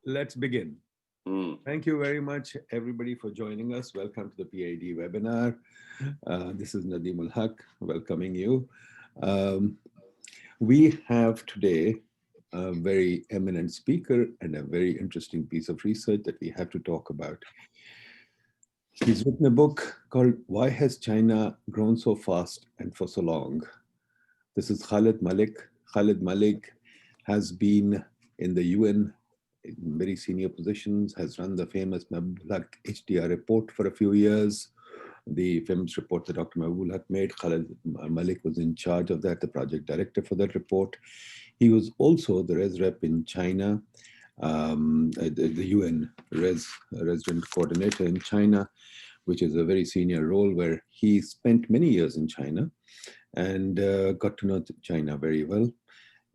Let's begin. Mm. Thank you very much, everybody, for joining us. Welcome to the PIDE webinar. This is Nadeem Ul-Haq welcoming you. Um, we have today a very eminent speaker and a very interesting piece of research that we have to talk about. He's written a book called Why Has China Grown So Fast and for So Long? This is Khalid Malik. Khalid Malik has been in the UN in very senior positions, has run the famous Mabulak HDR report for a few years. The famous report that Dr. Mabulak made, Khalid Malik was in charge of that, the project director for that report. He was also the res rep in China, the UN resident coordinator in China, which is a very senior role where he spent many years in China and got to know China very well,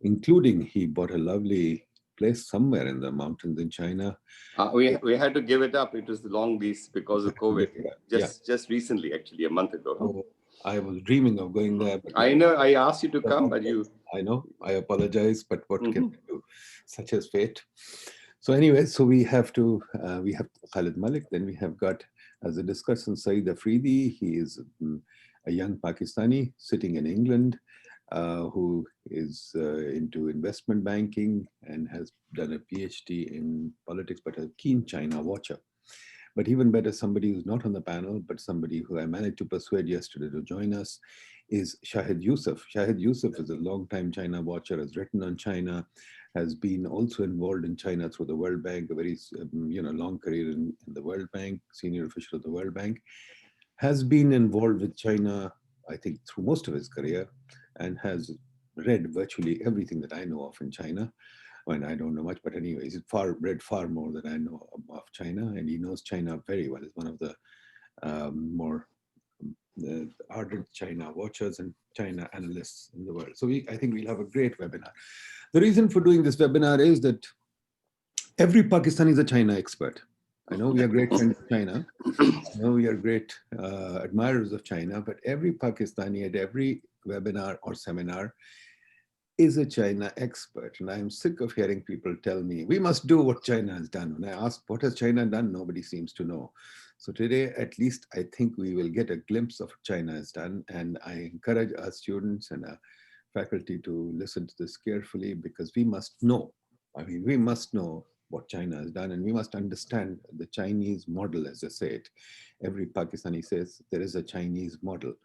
including he bought a lovely place somewhere in the mountains in China. We had to give it up. It was the long lease because of COVID. Yeah. Just recently, actually, a month ago. Oh, I was dreaming of going there. But I know. I asked you to come, but you. I know. I apologize, but what can I do? Such as fate. So anyway, so we have Khalid Malik. Then we have got, as a discussion, Saeed Afridi. He is a young Pakistani sitting in England, who is into investment banking and has done a PhD in politics, but a keen China watcher. But even better, somebody who's not on the panel, but somebody who I managed to persuade yesterday to join us is Shahid Yusuf. Shahid Yusuf is a long-time China watcher, has written on China, has been also involved in China through the World Bank, a very long career in the World Bank, senior official of the World Bank, has been involved with China, I think, through most of his career, and has read virtually everything that I know of in China. Well, I don't know much, but anyway, he's read far more than I know of China, and he knows China very well. He's one of the more ardent China watchers and China analysts in the world. So I think we'll have a great webinar. The reason for doing this webinar is that every Pakistani is a China expert. I know we are great friends of China. I know we are great admirers of China, but every Pakistani at every webinar or seminar is a China expert. And I'm sick of hearing people tell me, we must do what China has done. When I ask, what has China done? Nobody seems to know. So today, at least, I think we will get a glimpse of what China has done. And I encourage our students and our faculty to listen to this carefully because we must know. I mean, we must know what China has done and we must understand the Chinese model, as they say it. Every Pakistani says there is a Chinese model.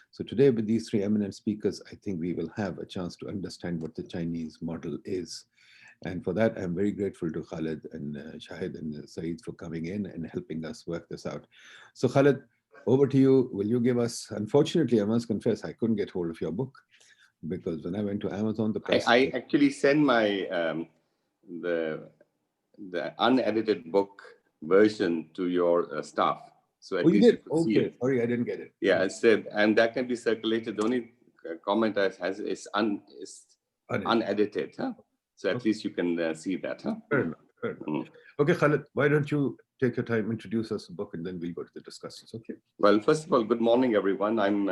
So today with these three eminent speakers, I think we will have a chance to understand what the Chinese model is. And for that, I'm very grateful to Khalid and Shahid and Saeed for coming in and helping us work this out. So Khalid, over to you. Will you give us, unfortunately, I must confess, I couldn't get hold of your book because when I went to Amazon, the price. I actually sent my the unedited book version to your staff. So at least you could see it. Sorry, I didn't get it. Yeah, I said, and that can be circulated. The only comment I has is unedited. Huh? So at least you can see that. Huh? Fair enough. Okay, Khalid, why don't you take your time, introduce us the book, and then we'll go to the discussions, okay? Well, first of all, good morning, everyone. I'm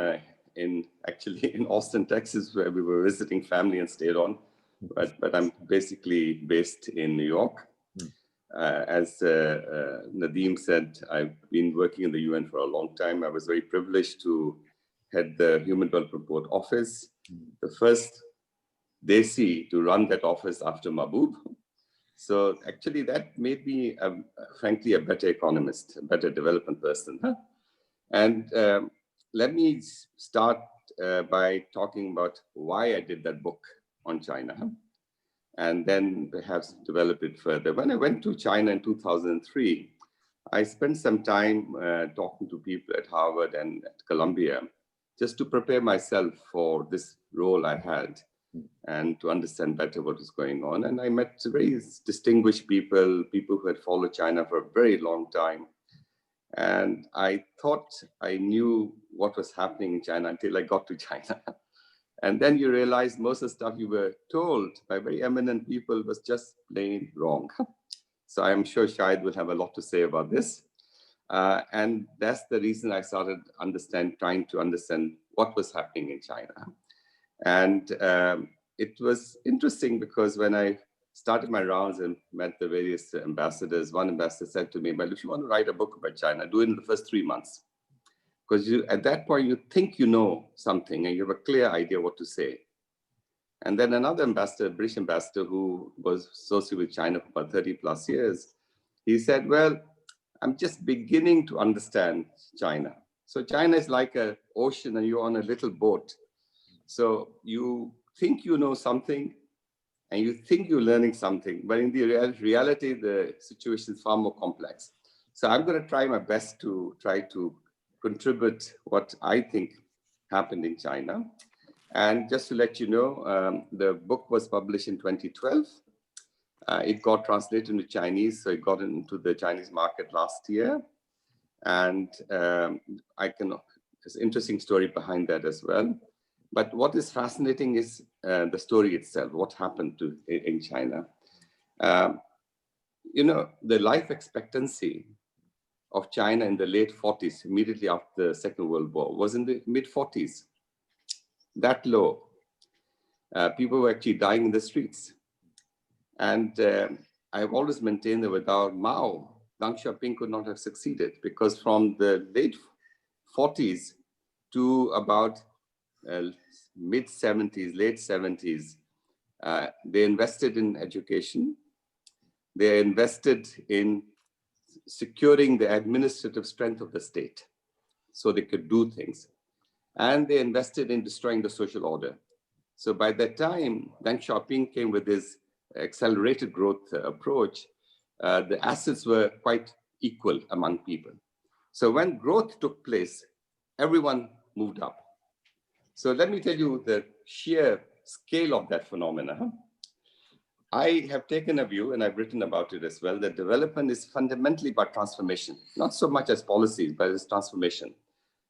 actually in Austin, Texas, where we were visiting family and stayed on. But I'm basically based in New York. As Nadeem said, I've been working in the UN for a long time. I was very privileged to head the Human Development Report Office, the first Desi to run that office after Mahbub. So actually that made me, frankly, a better economist, a better development person. Huh? And let me start by talking about why I did that book on China. Huh? And then perhaps develop it further. When I went to China in 2003, I spent some time talking to people at Harvard and at Columbia just to prepare myself for this role I had and to understand better what was going on. And I met very distinguished people who had followed China for a very long time. And I thought I knew what was happening in China until I got to China. And then you realize most of the stuff you were told by very eminent people was just plain wrong. So I'm sure Shahid will have a lot to say about this. And that's the reason I started trying to understand what was happening in China. And it was interesting because when I started my rounds and met the various ambassadors. One ambassador said to me, well, if you want to write a book about China, do it in the first 3 months. Because at that point, you think you know something and you have a clear idea what to say. And then another ambassador, British ambassador, who was associated with China for about 30 plus years, he said, well, I'm just beginning to understand China. So China is like an ocean and you're on a little boat. So you think you know something and you think you're learning something, but in the reality, the situation is far more complex. So I'm going to try my best to try to contribute what I think happened in China. And just to let you know, the book was published in 2012. It got translated into Chinese, so it got into the Chinese market last year. And there's an interesting story behind that as well. But what is fascinating is the story itself, what happened in China. You know, the life expectancy of China in the late 40s, immediately after the Second World War, was in the mid 40s, that low. People were actually dying in the streets. And I've always maintained that without Mao, Deng Xiaoping could not have succeeded, because from the late 40s to about mid 70s, late 70s, they invested in education. They invested in securing the administrative strength of the state so they could do things. And they invested in destroying the social order. So by that time, Deng Xiaoping came with his accelerated growth approach. The assets were quite equal among people. So when growth took place, everyone moved up. So let me tell you the sheer scale of that phenomena. I have taken a view, and I've written about it as well, that development is fundamentally about transformation, not so much as policies, but as transformation.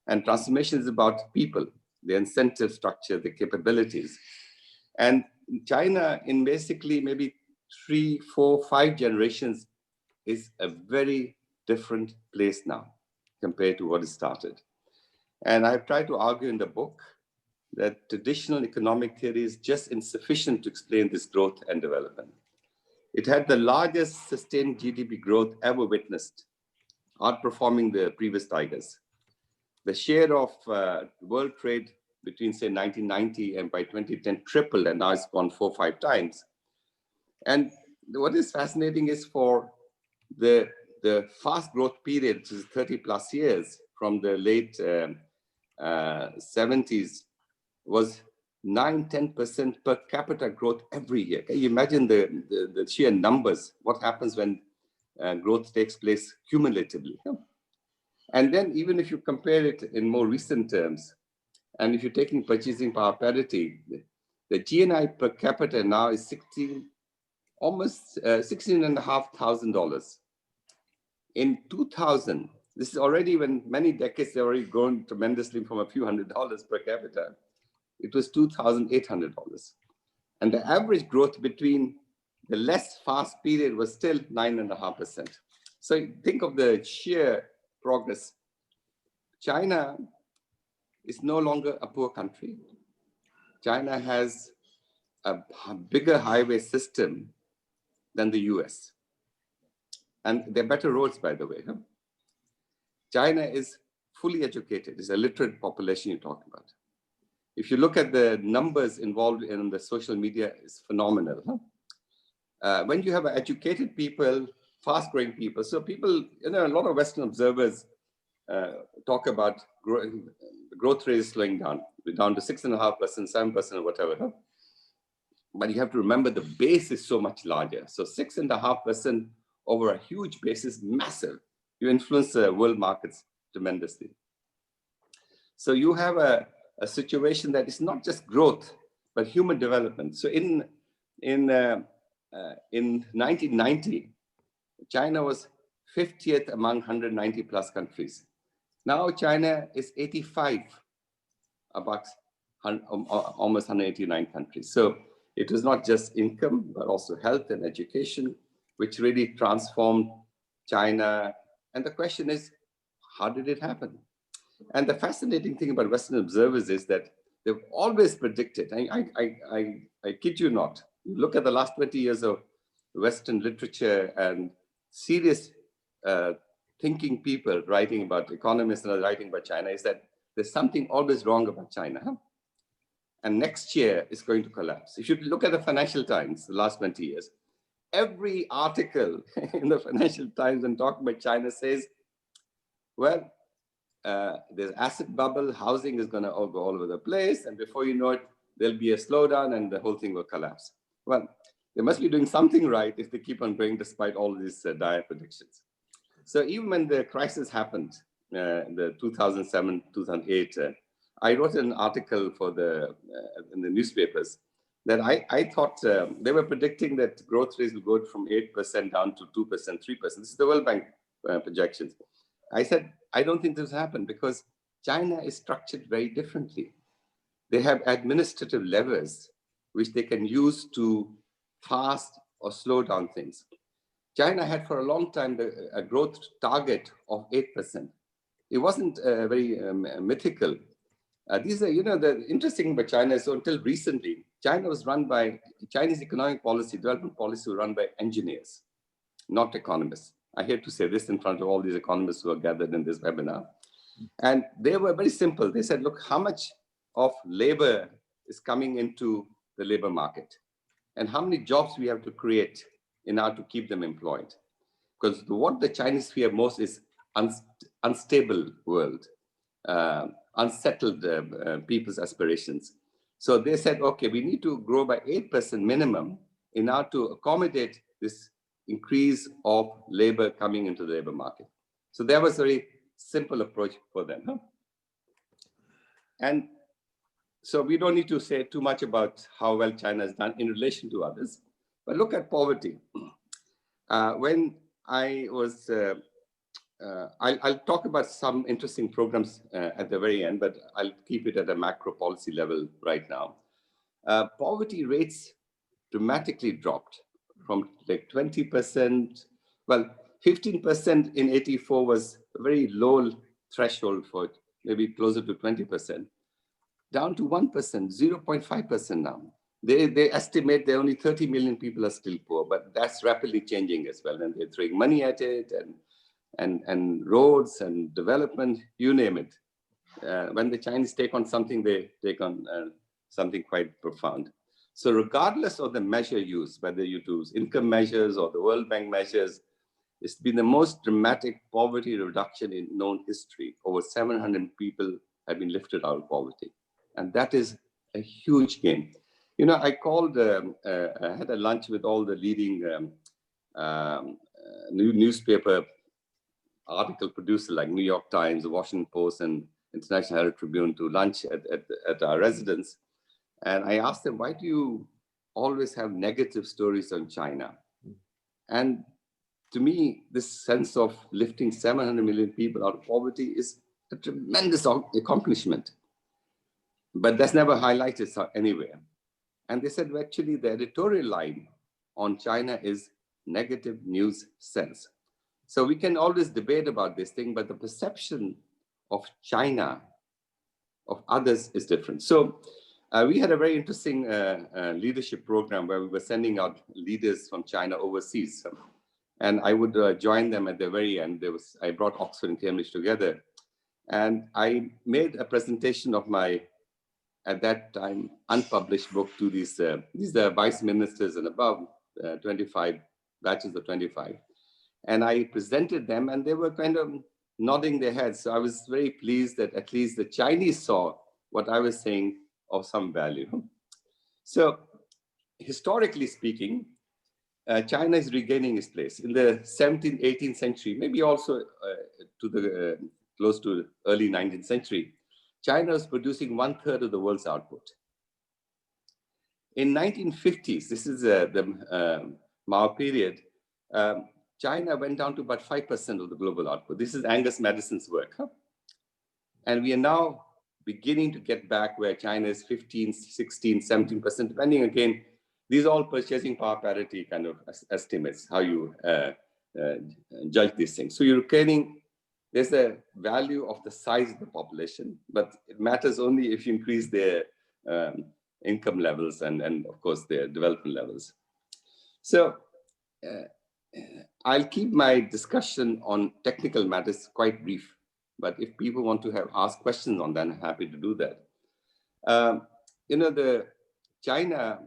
And transformation is about people, the incentive structure, the capabilities. And China, in basically maybe 3, 4, 5 generations, is a very different place now compared to what it started. And I've tried to argue in the book that traditional economic theory is just insufficient to explain this growth and development. It had the largest sustained GDP growth ever witnessed, outperforming the previous tigers. The share of world trade between, say, 1990 and by 2010 tripled, and now it's gone 4 or 5 times. And what is fascinating is for the fast growth period, which is 30 plus years, from the late 70s, was 9–10% per capita growth every year. Can you imagine the sheer numbers? What happens when growth takes place cumulatively? And then even if you compare it in more recent terms, and if you're taking purchasing power parity, the GNI per capita now is almost $16,500. In 2000, this is already, when many decades they've already grown tremendously from a few $100s per capita. It was $2,800. And the average growth between the less fast period was still 9.5%. So think of the sheer progress. China is no longer a poor country. China has a bigger highway system than the US. And they're better roads, by the way. China is fully educated. It's a literate population you're talking about. If you look at the numbers involved in the social media, it's phenomenal. When you have educated people, fast-growing people, so people, a lot of Western observers talk about the growth rate is slowing down. We're down to 6.5%, 7%, or whatever. But you have to remember the base is so much larger. So 6.5% over a huge base is massive. You influence the world markets tremendously. So you have a situation that is not just growth, but human development. So in 1990, China was 50th among 190 plus countries. Now China is 85 about almost 189 countries. So it was not just income, but also health and education, which really transformed China. And the question is, how did it happen? And the fascinating thing about Western observers is that they've always predicted, I kid you not, you look at the last 20 years of Western literature and serious thinking people writing about, economists and writing about China, is that there's something always wrong about China. And next year is going to collapse. If you look at the Financial Times, the last 20 years, every article in the Financial Times and talking about China says, well, there's asset bubble, housing is going to all go all over the place, and before you know it, there'll be a slowdown and the whole thing will collapse. Well, they must be doing something right if they keep on going despite all these dire predictions. So even when the crisis happened, the 2007, 2008, I wrote an article for in the newspapers that I thought they were predicting that growth rates will go from 8% down to 2%, 3%. This is the World Bank projections. I said, I don't think this will happen because China is structured very differently. They have administrative levers which they can use to fast or slow down things. China had for a long time a growth target of 8%. It wasn't very mythical. These are, the interesting thing about China is, so until recently, China was run by, Chinese economic policy, development policy was run by engineers, not economists. I hate to say this in front of all these economists who are gathered in this webinar. And they were very simple. They said, look, how much of labor is coming into the labor market? And how many jobs we have to create in order to keep them employed? Because what the Chinese fear most is unstable world, unsettled people's aspirations. So they said, okay, we need to grow by 8% minimum in order to accommodate this increase of labor coming into the labor market. So that was a very simple approach for them. And so we don't need to say too much about how well China has done in relation to others, but look at poverty. When I was, I'll talk about some interesting programs at the very end, but I'll keep it at a macro policy level right now. Poverty rates dramatically dropped from like 20%, well, 15% in 84 was a very low threshold for it, maybe closer to 20%, down to 1%, 0.5% now. They estimate that only 30 million people are still poor, but that's rapidly changing as well. And they're throwing money at it and roads and development, you name it. When the Chinese take on something, they take on something quite profound. So regardless of the measure used, whether you use income measures or the World Bank measures, it's been the most dramatic poverty reduction in known history. Over 700 people have been lifted out of poverty. And that is a huge gain. I called, I had a lunch with all the leading newspaper article producers like New York Times, the Washington Post, and International Herald Tribune to lunch at our residence. And I asked them, why do you always have negative stories on China? And to me, this sense of lifting 700 million people out of poverty is a tremendous accomplishment. But that's never highlighted anywhere. And they said, well, actually, the editorial line on China is negative news sells. So we can always debate about this thing, but the perception of China, of others, is different. So we had a very interesting leadership program where we were sending out leaders from China overseas. And I would join them at the very end. I brought Oxford and Cambridge together. And I made a presentation of my, at that time, unpublished book to these are vice ministers and above, 25 batches of 25. And I presented them and they were kind of nodding their heads. So I was very pleased that at least the Chinese saw what I was saying of some value. So historically speaking, China is regaining its place. In the 17th, 18th century, maybe also to the close to early 19th century, China was producing 1/3 of the world's output. In 1950s, this is the Mao period, China went down to about 5% of the global output. This is Angus Madison's work. And we are now beginning to get back where China is 15, 16, 17%, depending again, these are all purchasing power parity kind of estimates, how you judge these things. So you're getting, there's a value of the size of the population, but it matters only if you increase their income levels and of course their development levels. So I'll keep my discussion on technical matters quite brief, but if people want to ask questions on that, I'm happy to do that. The China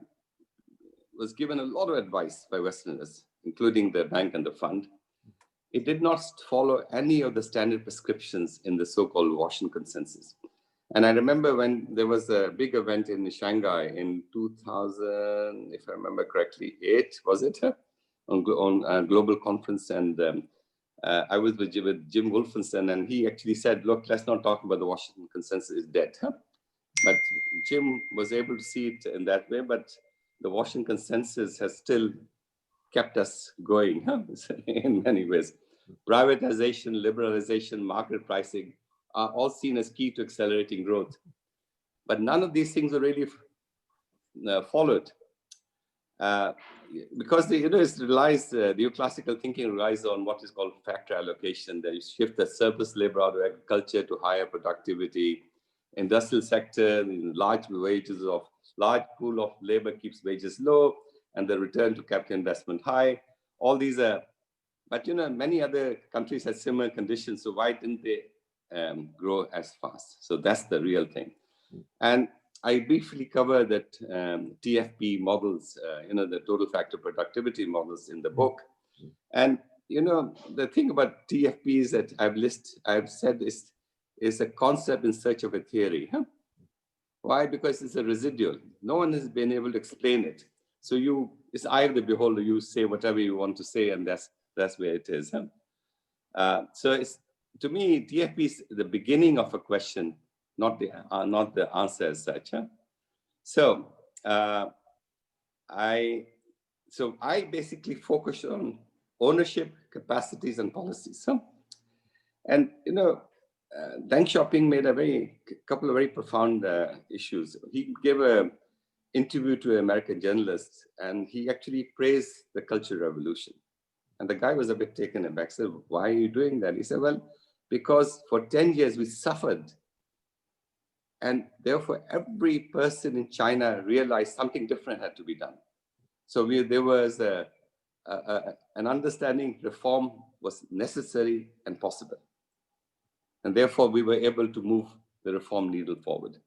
was given a lot of advice by Westerners, including the bank and the fund. It did not follow any of the standard prescriptions in the so-called Washington Consensus. And I remember when there was a big event in Shanghai in 2000, if I remember correctly, 8, was it? On a global conference. And I was with Jim Wolfenson, and he actually said, look, let's not talk about the Washington Consensus, is dead. But Jim was able to see it in that way, but the Washington Consensus has still kept us going in many ways. Privatization, liberalization, market pricing are all seen as key to accelerating growth. But none of these things are really followed. Because the neoclassical thinking relies on what is called factor allocation. They shift the surplus labor out of agriculture to higher productivity. Industrial sector, large pool of labor keeps wages low, and the return to capital investment high. All these are, but many other countries had similar conditions. So why didn't they grow as fast? So that's the real thing. And I briefly cover that TFP models, the total factor productivity models in the book. And the thing about TFP is that I've said is a concept in search of a theory. Why? Because it's a residual. No one has been able to explain it. So it's eye of the beholder. You say whatever you want to say, and that's where it is. So it's, to me, TFP is the beginning of a question, not the answer as such. So I basically focus on ownership, capacities, and policies. And Deng Xiaoping made a couple of very profound issues. He gave an interview to an American journalist, and he actually praised the Cultural Revolution. And the guy was a bit taken aback. Said, "Why are you doing that?" He said, "Well, because for 10 years we suffered. And therefore, every person in China realized something different had to be done. So there was an understanding reform was necessary and possible. And therefore, we were able to move the reform needle forward.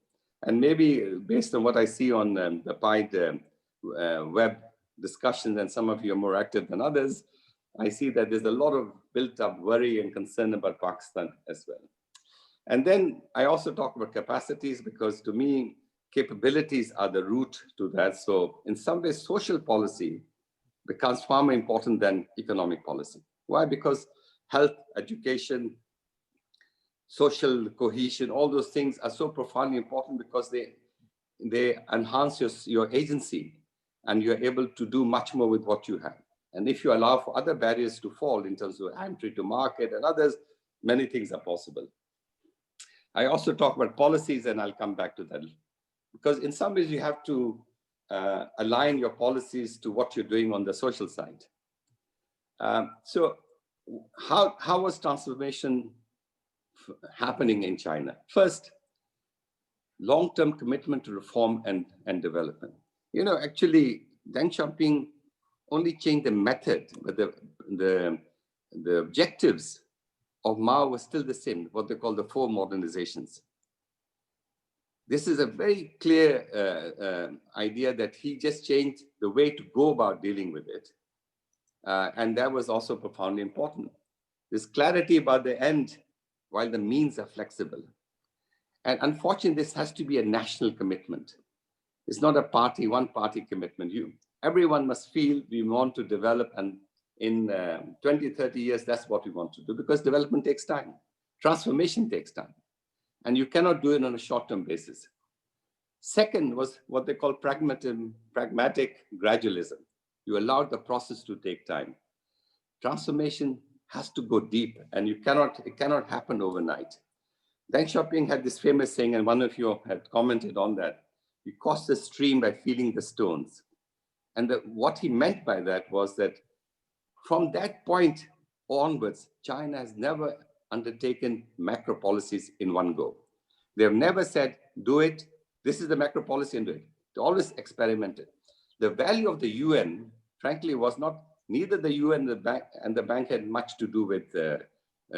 And maybe based on what I see on the PIDE web discussions, and some of you are more active than others, I see that there's a lot of built up worry and concern about Pakistan as well. And then I also talk about capacities, because to me, capabilities are the root to that. So in some ways, social policy becomes far more important than economic policy. Why? Because health, education, social cohesion, all those things are so profoundly important, because they enhance your agency, and you're able to do much more with what you have. And if you allow for other barriers to fall in terms of entry to market and others, many things are possible. I also talk about policies, and I'll come back to that. Because in some ways, you have to align your policies to what you're doing on the social side. So how was transformation happening in China? First, long-term commitment to reform and development. Actually, Deng Xiaoping only changed the method, but the objectives of Mao was still the same, what they call the 4 modernizations. This is a very clear idea that he just changed the way to go about dealing with it. And that was also profoundly important. There's clarity about the end, while the means are flexible. And unfortunately, this has to be a national commitment. It's not a one-party commitment. Everyone must feel we want to develop, and in 20, 30 years, that's what we want to do, because development takes time. Transformation takes time. And you cannot do it on a short-term basis. Second was what they call pragmatic gradualism. You allow the process to take time. Transformation has to go deep, and it cannot happen overnight. Deng Xiaoping had this famous saying, and one of you had commented on that: you cross the stream by feeling the stones. And what he meant by that was that from that point onwards, China has never undertaken macro policies in one go. They have never said, do it, this is the macro policy, and do it. They always experimented. The value of the UN, frankly, was not neither the UN and the bank had much to do with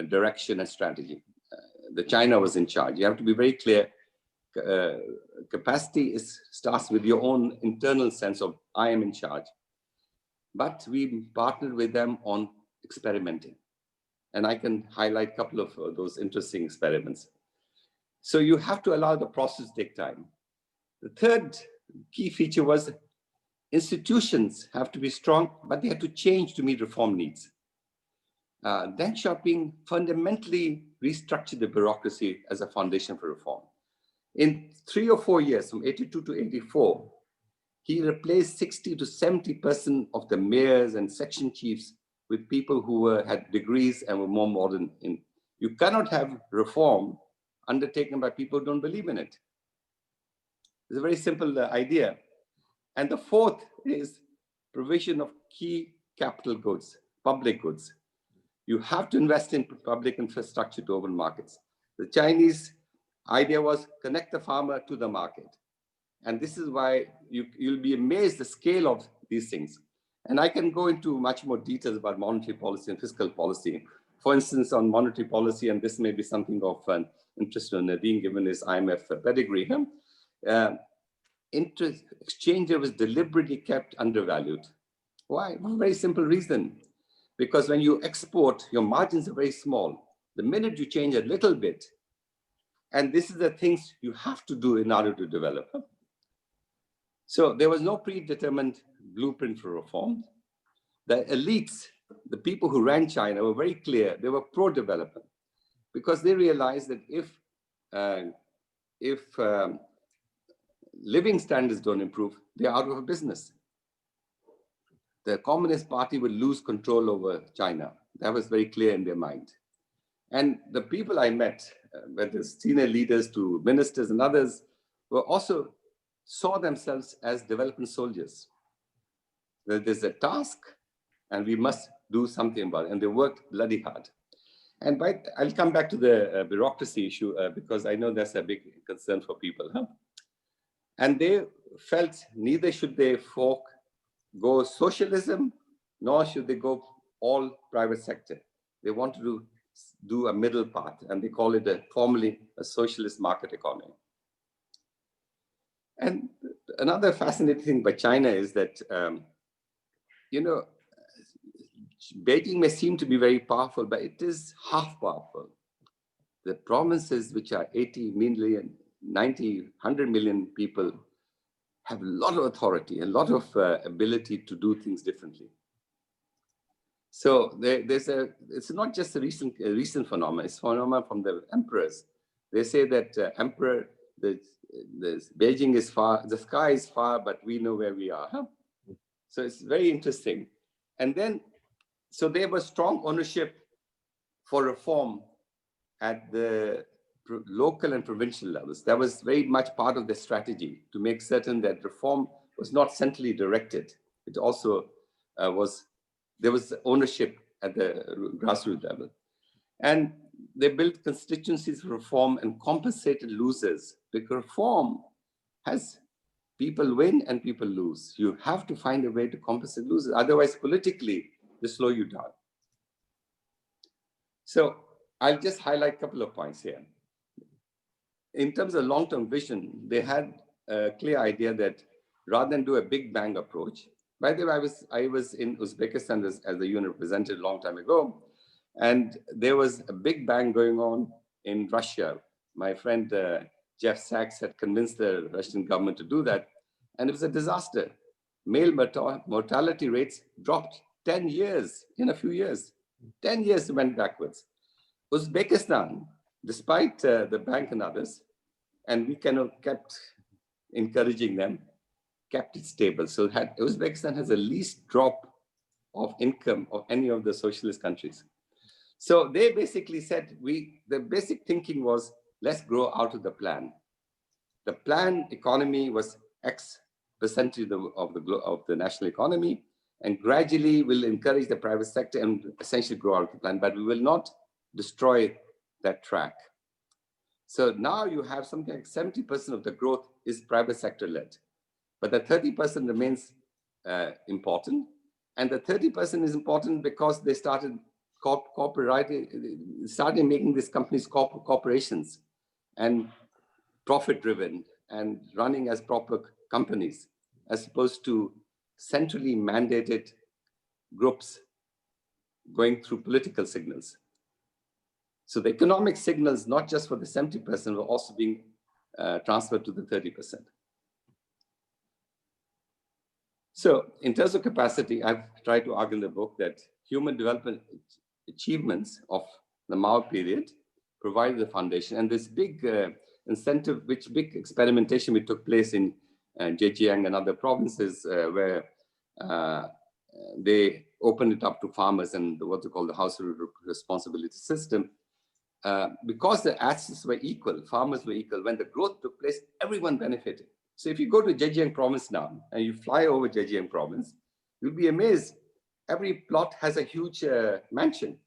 direction and strategy. The China was in charge. You have to be very clear. Capacity starts with your own internal sense of I am in charge. But we partnered with them on experimenting. And I can highlight a couple of those interesting experiments. So you have to allow the process to take time. The third key feature was institutions have to be strong, but they have to change to meet reform needs. Deng Xiaoping fundamentally restructured the bureaucracy as a foundation for reform. In 3 or 4 years, from 82 to 84, he replaced 60 to 70% of the mayors and section chiefs with people who had degrees and were more modern. You cannot have reform undertaken by people who don't believe in it. It's a very simple idea. And the fourth is provision of key capital goods, public goods. You have to invest in public infrastructure to open markets. The Chinese idea was connect the farmer to the market. And this is why you'll be amazed the scale of these things. And I can go into much more details about monetary policy and fiscal policy. For instance, on monetary policy, and this may be something of an interest to Nadine given his IMF pedigree, interest exchange rate was deliberately kept undervalued. Why? One very simple reason. Because when you export, your margins are very small. The minute you change a little bit, and this is the things you have to do in order to develop. So there was no predetermined blueprint for reform. The elites, the people who ran China were very clear. They were pro-development because they realized that if living standards don't improve, they're out of business. The Communist Party will lose control over China. That was very clear in their mind. And the people I met, whether senior leaders to ministers and others, were also saw themselves as development soldiers. There's a task and we must do something about it. And they worked bloody hard. And I'll come back to the bureaucracy issue because I know that's a big concern for people. And they felt neither should they go socialism, nor should they go all private sector. They want to do a middle path, and they call it formally a socialist market economy. And another fascinating thing about China is that, Beijing may seem to be very powerful, but it is half powerful. The provinces, which are 80 million, 90, 100 million people, have a lot of authority, a lot of ability to do things differently. So it's not just a recent phenomenon, it's a phenomenon from the emperors. They say that emperor, Beijing is far, the sky is far, but we know where we are. So it's very interesting. And then, so there was strong ownership for reform at the local and provincial levels. That was very much part of the strategy to make certain that reform was not centrally directed. It also there was ownership at the grassroots level. And they built constituencies for reform and compensated losers, because reform has people win and people lose. You have to find a way to compensate losers. Otherwise, politically, they slow you down. So I'll just highlight a couple of points here. In terms of long-term vision, they had a clear idea that rather than do a big bang approach, by the way, I was in Uzbekistan as a UN representative a long time ago, and there was a big bang going on in Russia. My friend Jeff Sachs had convinced the Russian government to do that, and it was a disaster. Male mortality rates dropped 10 years in a few years. 10 years went backwards. Uzbekistan, despite the bank and others, and we kind of kept encouraging them, kept it stable. So Uzbekistan has the least drop of income of any of the socialist countries. So they basically said, the basic thinking was, let's grow out of the plan. The plan economy was X percentage of the national economy, and gradually we'll encourage the private sector and essentially grow out of the plan, but we will not destroy that track. So now you have something like 70% of the growth is private sector led, but the 30% remains important. And the 30% is important because they started started making these companies corporations and profit-driven and running as proper companies, as opposed to centrally mandated groups going through political signals. So the economic signals, not just for the 70%, were also being transferred to the 30%. So in terms of capacity, I've tried to argue in the book that human development achievements of the Mao period provided the foundation. And this big incentive, big experimentation which took place in Zhejiang and other provinces where they opened it up to farmers and what they call the household responsibility system. Because the assets were equal, farmers were equal, when the growth took place, everyone benefited. So if you go to Zhejiang province now and you fly over Zhejiang province, you'll be amazed. Every plot has a huge mansion.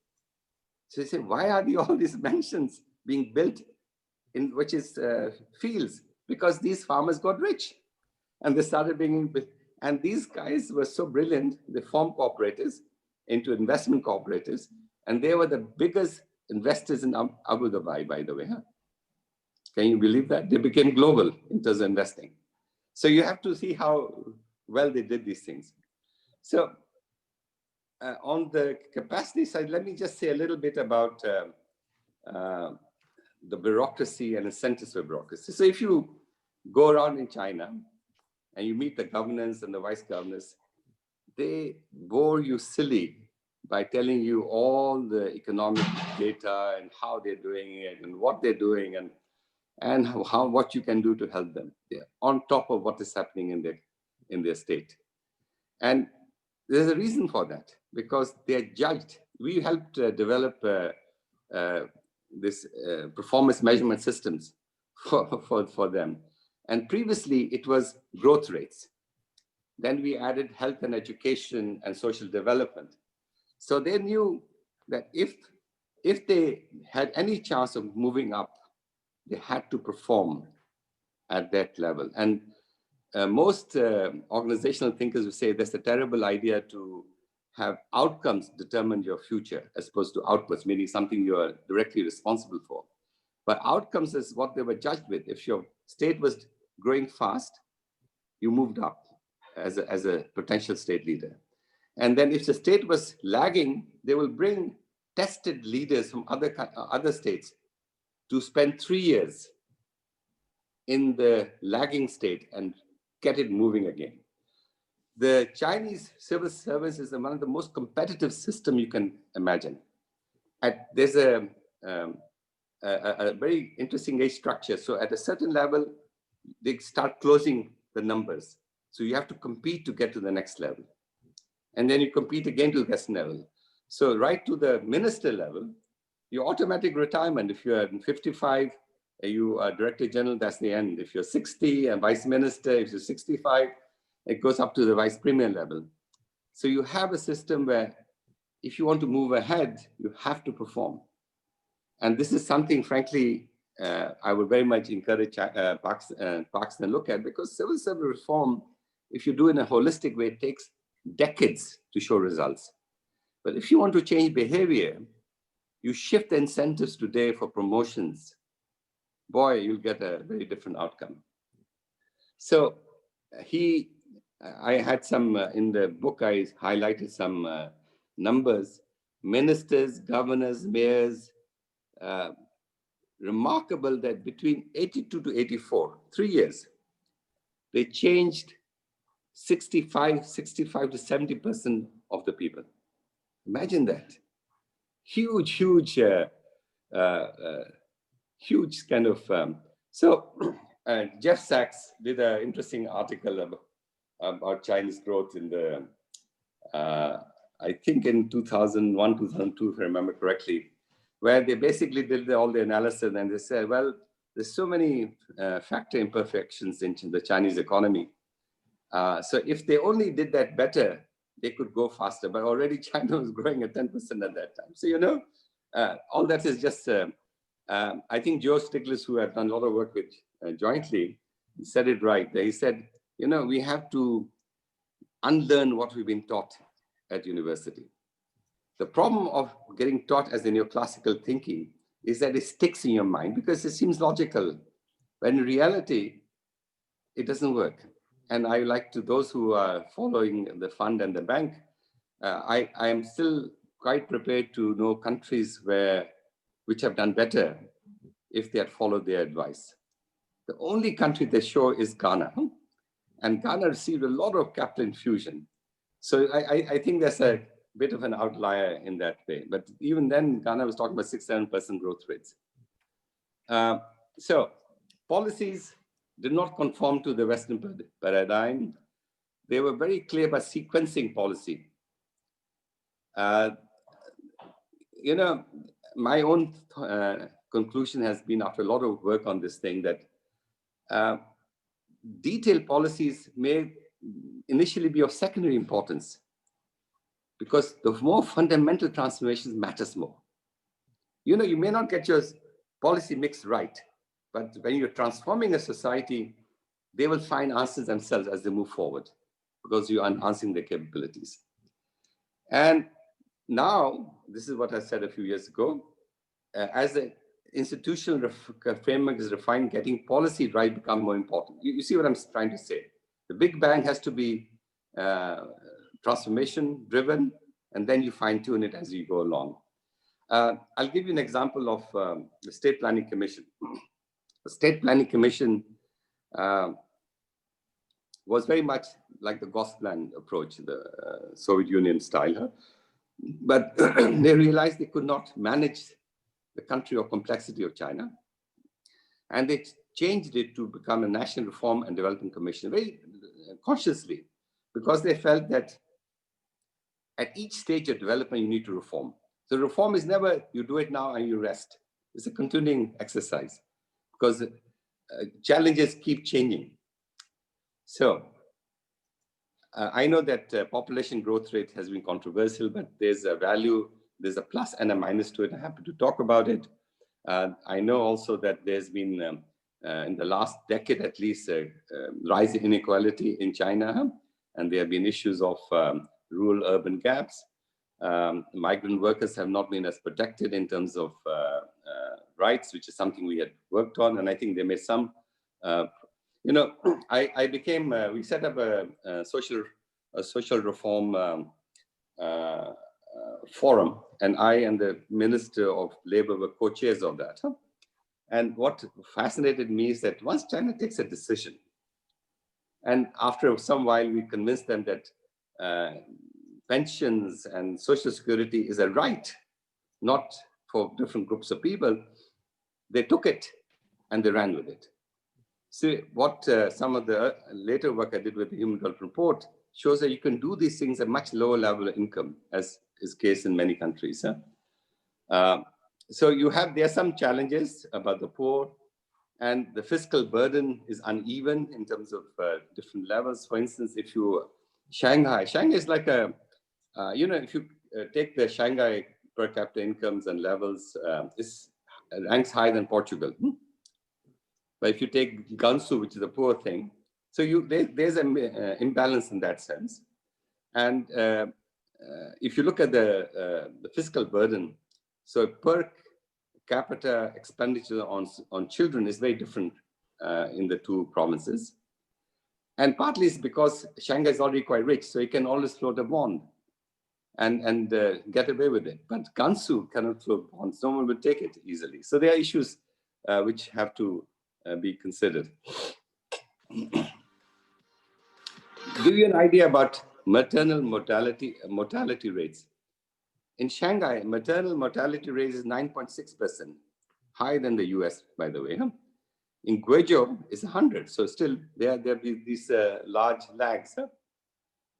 So you say, why are all these mansions being built in which is fields? Because these farmers got rich and they started being, and these guys were so brilliant, they formed cooperatives into investment cooperatives, and they were the biggest investors in Abu Dhabi, by the way. Huh? Can you believe that? They became global in terms of investing. So you have to see how well they did these things. So on the capacity side, let me just say a little bit about the bureaucracy and incentives for bureaucracy. So if you go around in China and you meet the governors and the vice governors, they bore you silly by telling you all the economic data and how they're doing it and what they're doing and what you can do to help them. They're on top of what is happening in their state. And there's a reason for that, because they're judged. We helped develop this performance measurement systems for them. And previously it was growth rates. Then we added health and education and social development. So they knew that if they had any chance of moving up, they had to perform at that level. And most organizational thinkers would say that's a terrible idea to have outcomes determine your future as opposed to outputs, meaning something you are directly responsible for. But outcomes is what they were judged with. If your state was growing fast, you moved up as a potential state leader. And then if the state was lagging, they will bring tested leaders from other states to spend 3 years in the lagging state and get it moving again. The Chinese civil service is one of the most competitive systems you can imagine. There's a very interesting age structure. So at a certain level, they start closing the numbers. So you have to compete to get to the next level. And then you compete again to the next level. So right to the minister level, your automatic retirement, if you're 55, you are director general, that's the end. If you're 60 and vice minister, if you're 65, it goes up to the vice premier level. So you have a system where if you want to move ahead, you have to perform. And this is something, frankly, I would very much encourage Pakistan to look at, because civil service reform, if you do it in a holistic way, it takes decades to show results. But if you want to change behavior, you shift the incentives today for promotions, boy, you'll get a very different outcome. So I had some, in the book, I highlighted some numbers, ministers, governors, mayors, remarkable that between 82 to 84, 3 years, they changed 65 to 70% of the people. Imagine that. Huge kind of, Jeff Sachs did an interesting article about Chinese growth in the, I think in 2001, 2002, if I remember correctly, where they basically did all the analysis and they said, well, there's so many factor imperfections in the Chinese economy. So if they only did that better, they could go faster. But already China was growing at 10% at that time. So, all that is just, I think Joe Stiglitz, who had done a lot of work with jointly, said it right. He said, we have to unlearn what we've been taught. at university. The problem of getting taught as in your classical thinking is that it sticks in your mind because it seems logical, when in reality, it doesn't work. And I like to those who are following the fund and the bank, I am still quite prepared to know countries which have done better if they had followed their advice. The only country they show is Ghana. And Ghana received a lot of capital infusion. So I think there's a bit of an outlier in that way. But even then, Ghana was talking about 6-7% growth rates. So policies did not conform to the Western paradigm. They were very clear about sequencing policy. You know, my own conclusion has been, after a lot of work on this thing, that detailed policies may initially be of secondary importance, because the more fundamental transformations matters more. You know, you may not get your policy mix right, but when you're transforming a society, they will find answers themselves as they move forward, because you are enhancing their capabilities. And now, this is what I said a few years ago, as the institutional framework is refined, getting policy right becomes more important. You see what I'm trying to say? The big bang has to be transformation driven, and then you fine tune it as you go along. I'll give you an example of the State Planning Commission. The State Planning Commission was very much like the Gosplan approach, the Soviet Union style. But they realized they could not manage the country or complexity of China. And they changed it to become a National Reform and Development Commission, very consciously, because they felt that at each stage of development, you need to reform. So reform is never, you do it now and you rest. It's a continuing exercise, because challenges keep changing. So I know that population growth rate has been controversial, but there's a value, there's a plus and a minus to it. I'm happy to talk about it. I know also that there's been, in the last decade at least, a rise in inequality in China, and there have been issues of rural-urban gaps. Migrant workers have not been as protected in terms of rights, which is something we had worked on, and I think there may some you know, I became, we set up a social reform forum, and I and the Minister of Labor were co-chairs of that. And what fascinated me is that once China takes a decision, and after some while we convinced them that pensions and social security is a right, not for different groups of people, they took it and they ran with it. See, what some of the later work I did with the Human Development Report shows that you can do these things at much lower level of income, as is the case in many countries. So you have, there are some challenges about the poor, and the fiscal burden is uneven in terms of different levels. For instance, if you, Shanghai is like a, you know, if you take the Shanghai per capita incomes and levels, it ranks higher than Portugal. But if you take Gansu, which is a poor thing, so there's an imbalance in that sense. And if you look at the fiscal burden, so per capita expenditure on children is very different in the two provinces. And partly it's because Shanghai is already quite rich, so it can always float a bond and get away with it. But Gansu cannot float bonds. No one would take it easily. So there are issues which have to be considered. Give you an idea about maternal mortality rates. In Shanghai, maternal mortality rate is 9.6%, higher than the US, by the way. In Guizhou, it's 100. So still, there be these large lags.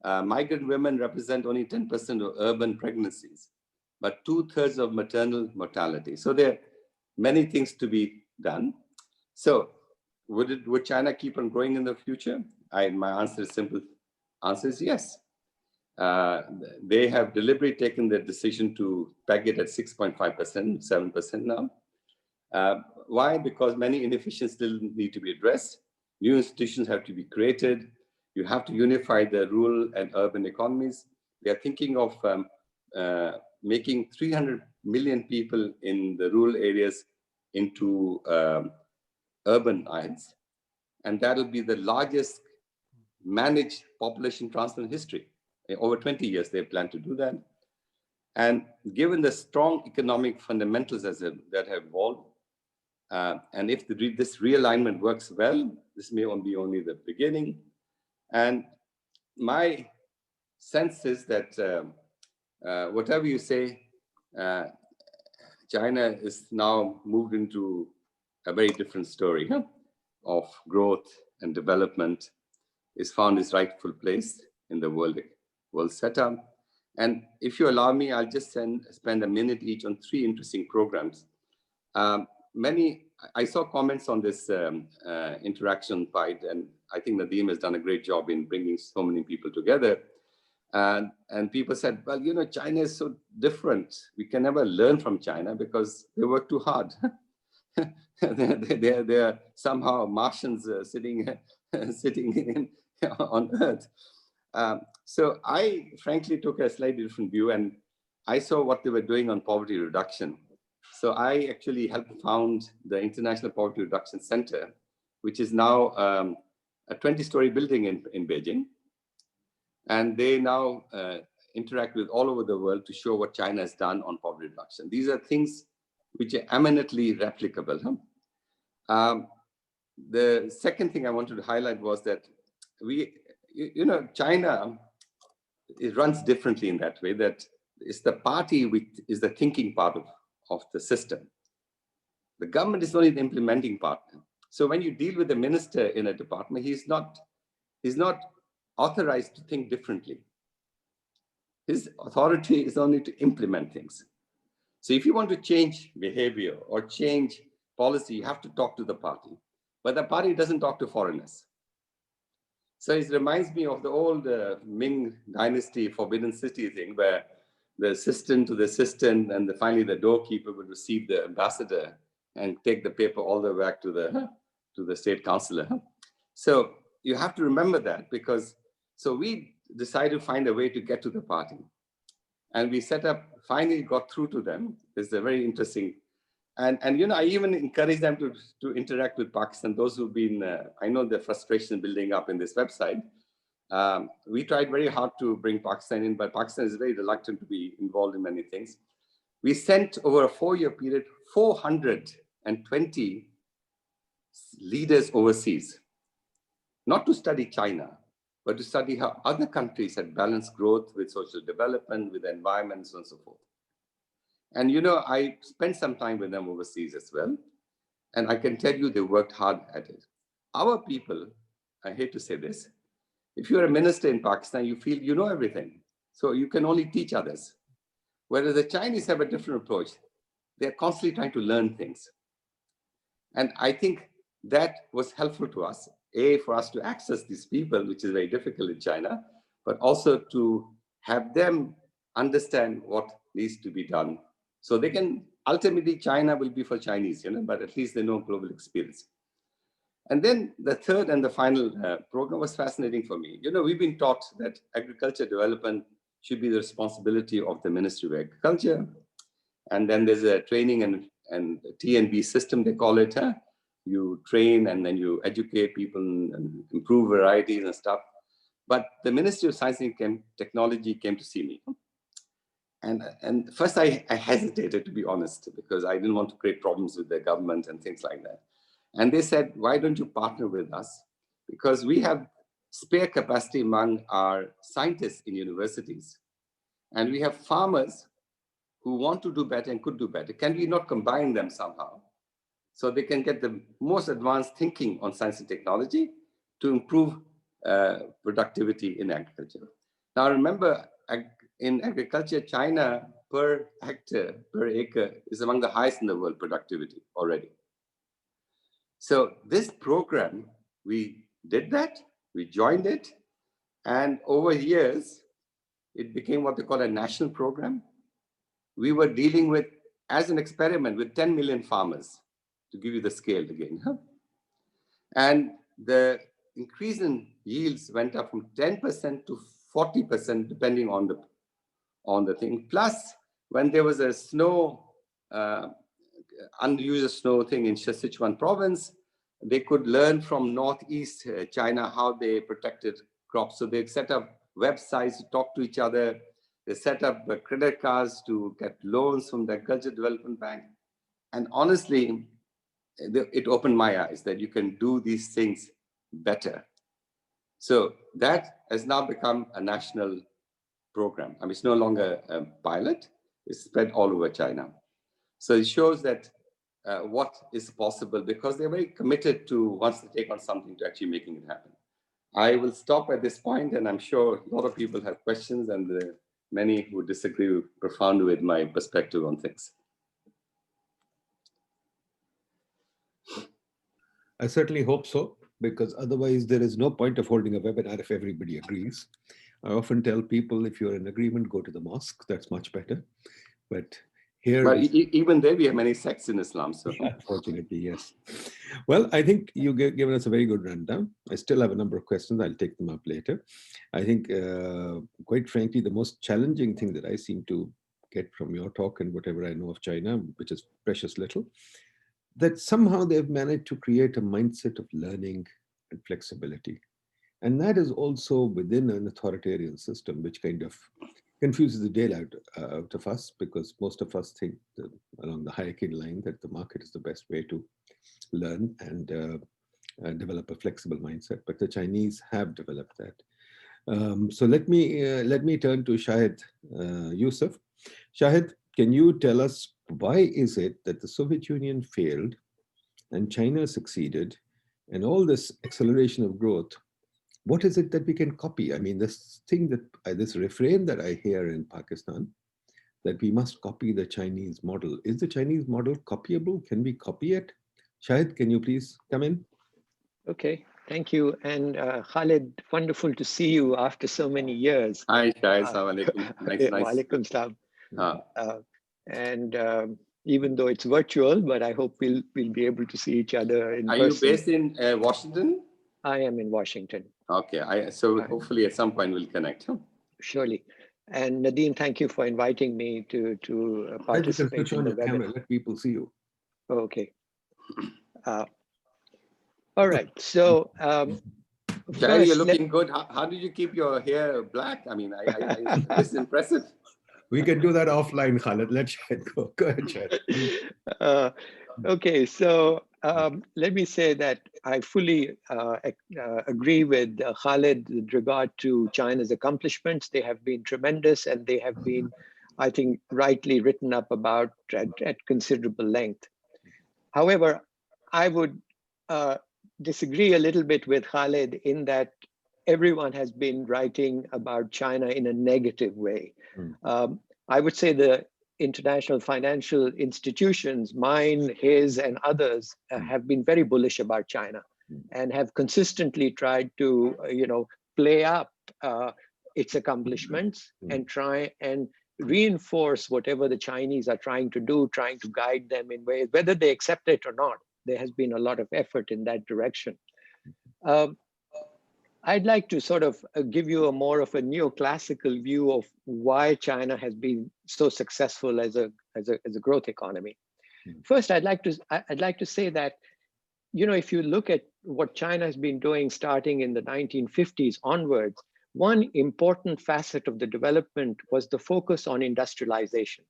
Migrant women represent only 10% of urban pregnancies, but 2/3 of maternal mortality. So there are many things to be done. So would China keep on growing in the future? My answer is simple. Answer is yes. They have deliberately taken the decision to peg it at 6.5%, 7% now. Why? Because many inefficiencies still need to be addressed. New institutions have to be created. You have to unify the rural and urban economies. They are thinking of making 300 million people in the rural areas into urban islands. And that will be the largest managed population transfer in history. Over 20 years, they plan to do that. And given the strong economic fundamentals that have evolved, and if this realignment works well, this may be only the beginning. And my sense is that whatever you say, China is now moved into a very different story of growth and development. Is found its rightful place in the world setup. And if you allow me, I'll just spend a minute each on 3 interesting programs. I saw comments on this interaction PIDE, and I think Nadeem has done a great job in bringing so many people together. And people said, well, you know, China is so different. We can never learn from China because they work too hard. they're somehow Martians sitting on Earth. So I frankly took a slightly different view, and I saw what they were doing on poverty reduction. So I actually helped found the International Poverty Reduction Center, which is now a 20-story building in Beijing. And they now interact with all over the world to show what China has done on poverty reduction. These are things which are eminently replicable. The second thing I wanted to highlight was that China, it runs differently in that way, that it's the party which is the thinking part of the system. The government is only the implementing partner. So when you deal with a minister in a department, he's not authorized to think differently. His authority is only to implement things. So if you want to change behavior or change policy, you have to talk to the party. But the party doesn't talk to foreigners. So it reminds me of the old Ming Dynasty Forbidden City thing, where the assistant to the assistant and finally the doorkeeper would receive the ambassador and take the paper all the way back to the state councillor. So you have to remember that, because so we decided to find a way to get to the party. And we finally got through to them. It's a very interesting, and I even encourage them to interact with Pakistan. Those who've been, I know the frustration building up in this website. We tried very hard to bring Pakistan in, but Pakistan is very reluctant to be involved in many things. We sent over a 4-year period, 420 leaders overseas, not to study China, but to study how other countries had balanced growth with social development, with the environment, and so on and so forth. And I spent some time with them overseas as well. And I can tell you they worked hard at it. Our people, I hate to say this, if you're a minister in Pakistan, you feel you know everything. So you can only teach others. Whereas the Chinese have a different approach. They're constantly trying to learn things. And I think that was helpful to us, for us to access these people, which is very difficult in China, but also to have them understand what needs to be done. So they can, ultimately China will be for Chinese, but at least they know global experience. And then the third and the final program was fascinating for me. We've been taught that agriculture development should be the responsibility of the Ministry of Agriculture. And then there's a training and T&B system, they call it. You train and then you educate people and improve varieties and stuff. But the Ministry of Science and Technology came to see me. And first I hesitated, to be honest, because I didn't want to create problems with the government and things like that. And they said, why don't you partner with us? Because we have spare capacity among our scientists in universities. And we have farmers who want to do better and could do better. Can we not combine them somehow? So they can get the most advanced thinking on science and technology to improve productivity in agriculture. Now remember, in agriculture, China per hectare, per acre is among the highest in the world productivity already. So this program, we did that, we joined it, and over years, it became what they call a national program. We were dealing with, as an experiment, with 10 million farmers, to give you the scale again. And the increase in yields went up from 10% to 40%, depending on on the thing. Plus, when there was a snow, unusual snow thing in Sichuan province, they could learn from Northeast China how they protected crops. So they set up websites to talk to each other. They set up credit cards to get loans from the Agriculture Development Bank. And honestly, it opened my eyes that you can do these things better. So that has now become a national program. I mean, it's no longer a pilot, it's spread all over China. So it shows that what is possible, because they're very committed to, once they take on something, to actually making it happen. I will stop at this point, and I'm sure a lot of people have questions, and many who disagree profoundly with my perspective on things. I certainly hope so, because otherwise there is no point of holding a webinar if everybody agrees. I often tell people, if you're in agreement, go to the mosque. That's much better. But here, but even there, we have many sects in Islam. So yeah, unfortunately, yes. Well, I think you've given us a very good rundown. I still have a number of questions. I'll take them up later. I think, quite frankly, the most challenging thing that I seem to get from your talk and whatever I know of China, which is precious little, that somehow they've managed to create a mindset of learning and flexibility. And that is also within an authoritarian system, which kind of confuses the daylight out of us, because most of us think along the hierarchy line that the market is the best way to learn and develop a flexible mindset. But the Chinese have developed that. So let me turn to Shahid Yusuf. Shahid, can you tell us, why is it that the Soviet Union failed and China succeeded, and all this acceleration of growth? What is it that we can copy? I mean, this thing that this refrain that I hear in Pakistan, that we must copy the Chinese model. Is the Chinese model copyable? Can we copy it? Shahid, can you please come in? Okay, thank you. And Khalid, wonderful to see you after so many years. Hi, guys. Nice. Walaikum salam. And even though it's virtual, but I hope we'll be able to see each other in person. Are you based in Washington? I am in Washington. Okay, so hopefully at some point we'll connect. Surely. And Nadeem, thank you for inviting me to participate in the webinar. Camera, let people see you. Okay. All right. So, Shahid, you're looking good. How did you keep your hair black? I mean, this is impressive. We can do that offline, Khalid. Let Shahid go. Go ahead, Shahid. Okay, so let me say that I fully agree with Khalid with regard to China's accomplishments. They have been tremendous, and they have been, I think, rightly written up about at considerable length. However, I would disagree a little bit with Khalid in that everyone has been writing about China in a negative way. I would say the international financial institutions, mine, his, and others, have been very bullish about China and have consistently tried to, play up its accomplishments and try and reinforce whatever the Chinese are trying to do, trying to guide them in ways, whether they accept it or not. There has been a lot of effort in that direction. I'd like to sort of give you a more of a neoclassical view of why China has been so successful as a growth economy. First, I'd like to say that, if you look at what China has been doing starting in the 1950s onwards, one important facet of the development was the focus on industrialization.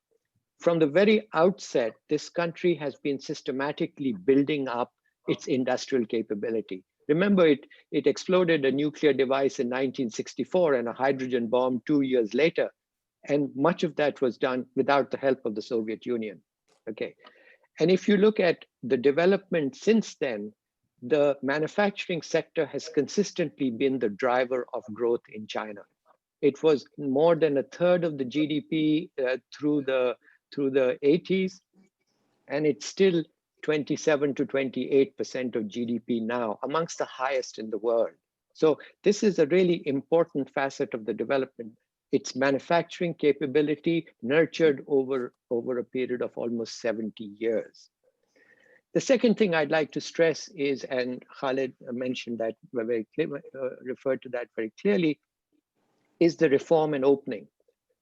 From the very outset, this country has been systematically building up its industrial capability. Remember, it exploded a nuclear device in 1964 and a hydrogen bomb 2 years later. And much of that was done without the help of the Soviet Union. Okay. And if you look at the development since then, the manufacturing sector has consistently been the driver of growth in China. It was more than a third of the GDP through the 80s, and it's still 27 to 28% of GDP now, amongst the highest in the world. So this is a really important facet of the development. Its manufacturing capability nurtured over a period of almost 70 years. The second thing I'd like to stress is, and Khalid mentioned that very clearly, referred to that very clearly, is the reform and opening.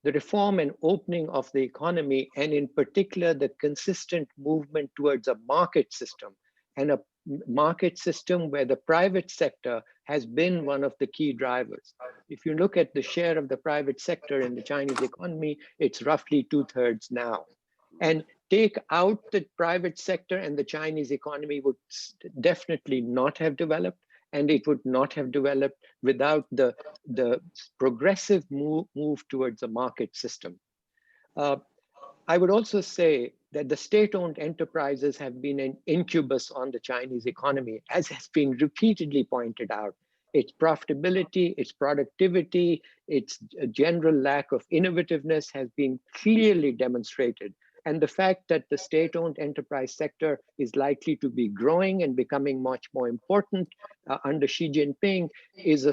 the reform and opening of the economy, and in particular, the consistent movement towards a market system, and a market system where the private sector has been one of the key drivers. If you look at the share of the private sector in the Chinese economy, it's roughly 2/3 now. And take out the private sector and the Chinese economy would definitely not have developed, and it would not have developed without the progressive move towards a market system. I would also say that the state-owned enterprises have been an incubus on the Chinese economy, as has been repeatedly pointed out. Its profitability, its productivity, its general lack of innovativeness has been clearly demonstrated. And the fact that the state-owned enterprise sector is likely to be growing and becoming much more important under Xi Jinping is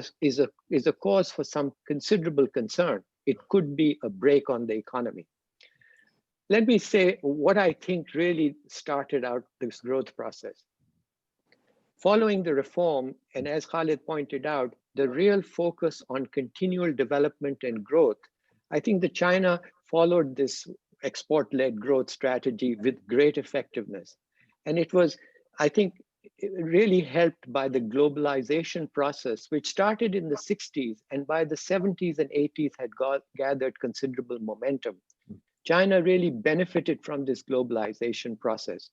a cause for some considerable concern. It could be a brake on the economy. Let me say what I think really started out this growth process. Following the reform, and as Khalid pointed out, the real focus on continual development and growth, I think that China followed this export-led growth strategy with great effectiveness. And it was, I think, really helped by the globalization process, which started in the 60s and by the 70s and 80s had gathered considerable momentum. China really benefited from this globalization process,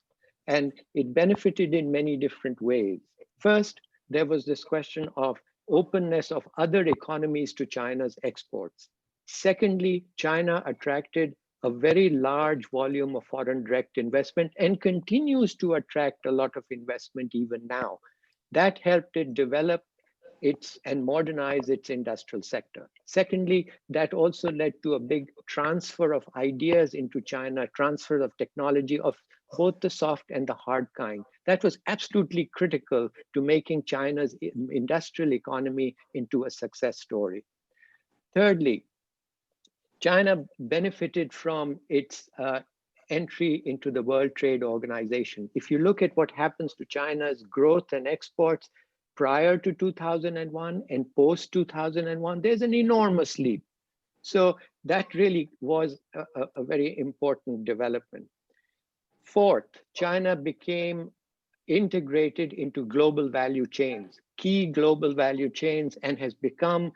and it benefited in many different ways. First, there was this question of openness of other economies to China's exports. Secondly, China attracted a very large volume of foreign direct investment and continues to attract a lot of investment even now. That helped it develop and modernize its industrial sector. Secondly, that also led to a big transfer of ideas into China, transfer of technology of both the soft and the hard kind. That was absolutely critical to making China's industrial economy into a success story. Thirdly, China benefited from its entry into the World Trade Organization. If you look at what happens to China's growth and exports prior to 2001 and post 2001, there's an enormous leap. So that really was a very important development. Fourth, China became integrated into global value chains, key global value chains, and has become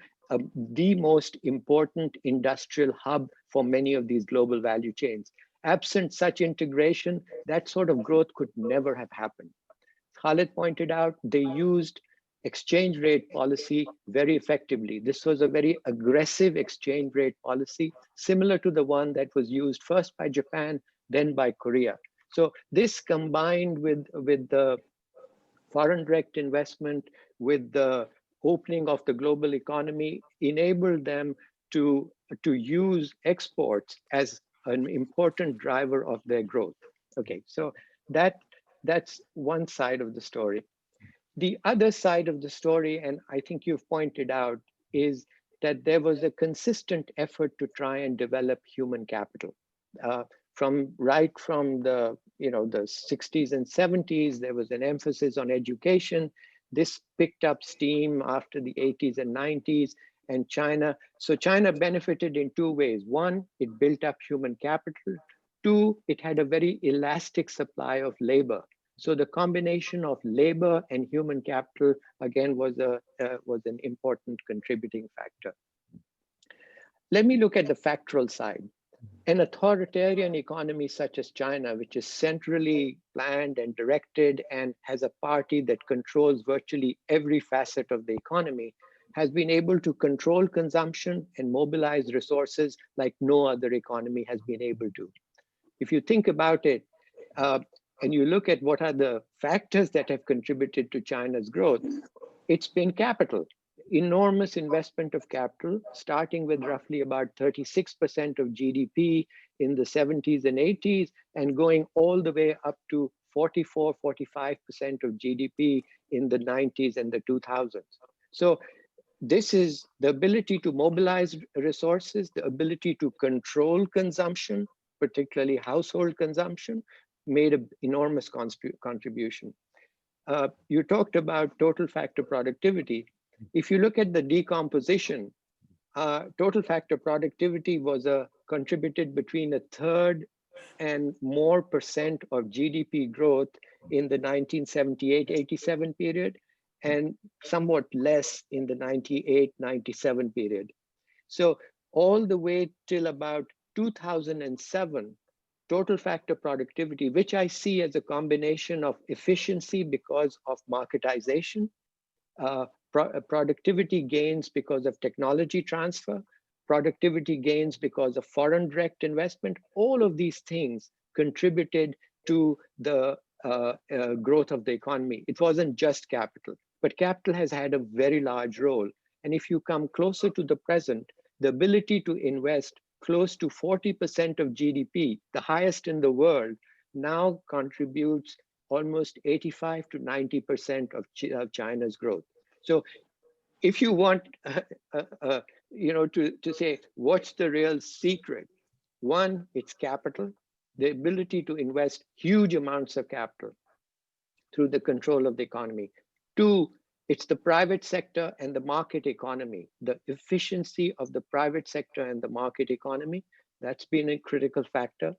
the most important industrial hub for many of these global value chains. Absent such integration, that sort of growth could never have happened. Khalid pointed out they used exchange rate policy very effectively. This was a very aggressive exchange rate policy, similar to the one that was used first by Japan, then by Korea. So this combined with the foreign direct investment, with the opening of the global economy, enabled them to use exports as an important driver of their growth. Okay, so that's one side of the story. The other side of the story, and I think you've pointed out, is that there was a consistent effort to try and develop human capital. From the the 60s and 70s, there was an emphasis on education. This picked up steam after the 80s and 90s, and China benefited in two ways. One, it built up human capital. Two, it had a very elastic supply of labor. So the combination of labor and human capital, again, was an important contributing factor. Let me look at the factual side. An authoritarian economy such as China, which is centrally planned and directed and has a party that controls virtually every facet of the economy, has been able to control consumption and mobilize resources like no other economy has been able to. If you think about it, and you look at what are the factors that have contributed to China's growth, it's been capital. Enormous investment of capital, starting with roughly about 36% of GDP in the 70s and 80s, and going all the way up to 44, 45% of GDP in the 90s and the 2000s. So this is the ability to mobilize resources, the ability to control consumption, particularly household consumption, made an enormous contribution. You talked about total factor productivity. If you look at the decomposition, total factor productivity was contributed between 1/3 and more percent of GDP growth in the 1978-87 period, and somewhat less in the 98-97 period. So all the way till about 2007, total factor productivity, which I see as a combination of efficiency because of marketization, productivity gains because of technology transfer, productivity gains because of foreign direct investment, all of these things contributed to the growth of the economy. It wasn't just capital, but capital has had a very large role. And if you come closer to the present, the ability to invest close to 40% of GDP, the highest in the world, now contributes almost 85 to 90% of China's growth. So if you want to say what's the real secret, one, it's capital, the ability to invest huge amounts of capital through the control of the economy. Two, it's the private sector and the market economy, the efficiency of the private sector and the market economy. That's been a critical factor.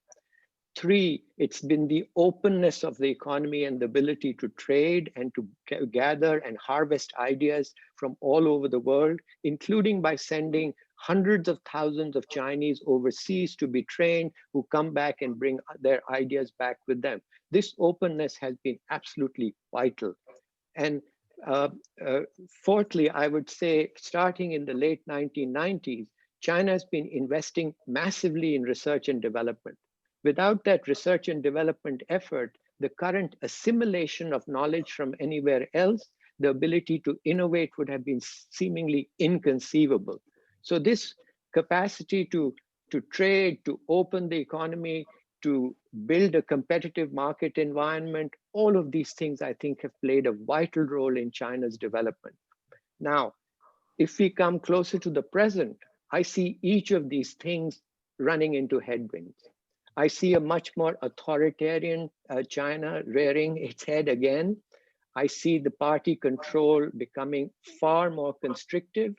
Three, it's been the openness of the economy and the ability to trade and to gather and harvest ideas from all over the world, including by sending hundreds of thousands of Chinese overseas to be trained, who come back and bring their ideas back with them. This openness has been absolutely vital. And fourthly, I would say, starting in the late 1990s, China has been investing massively in research and development. Without that research and development effort, the current assimilation of knowledge from anywhere else, the ability to innovate would have been seemingly inconceivable. So this capacity to trade, to open the economy, to build a competitive market environment, all of these things I think have played a vital role in China's development. Now, if we come closer to the present, I see each of these things running into headwinds. I see a much more authoritarian China rearing its head again. I see the party control becoming far more constrictive.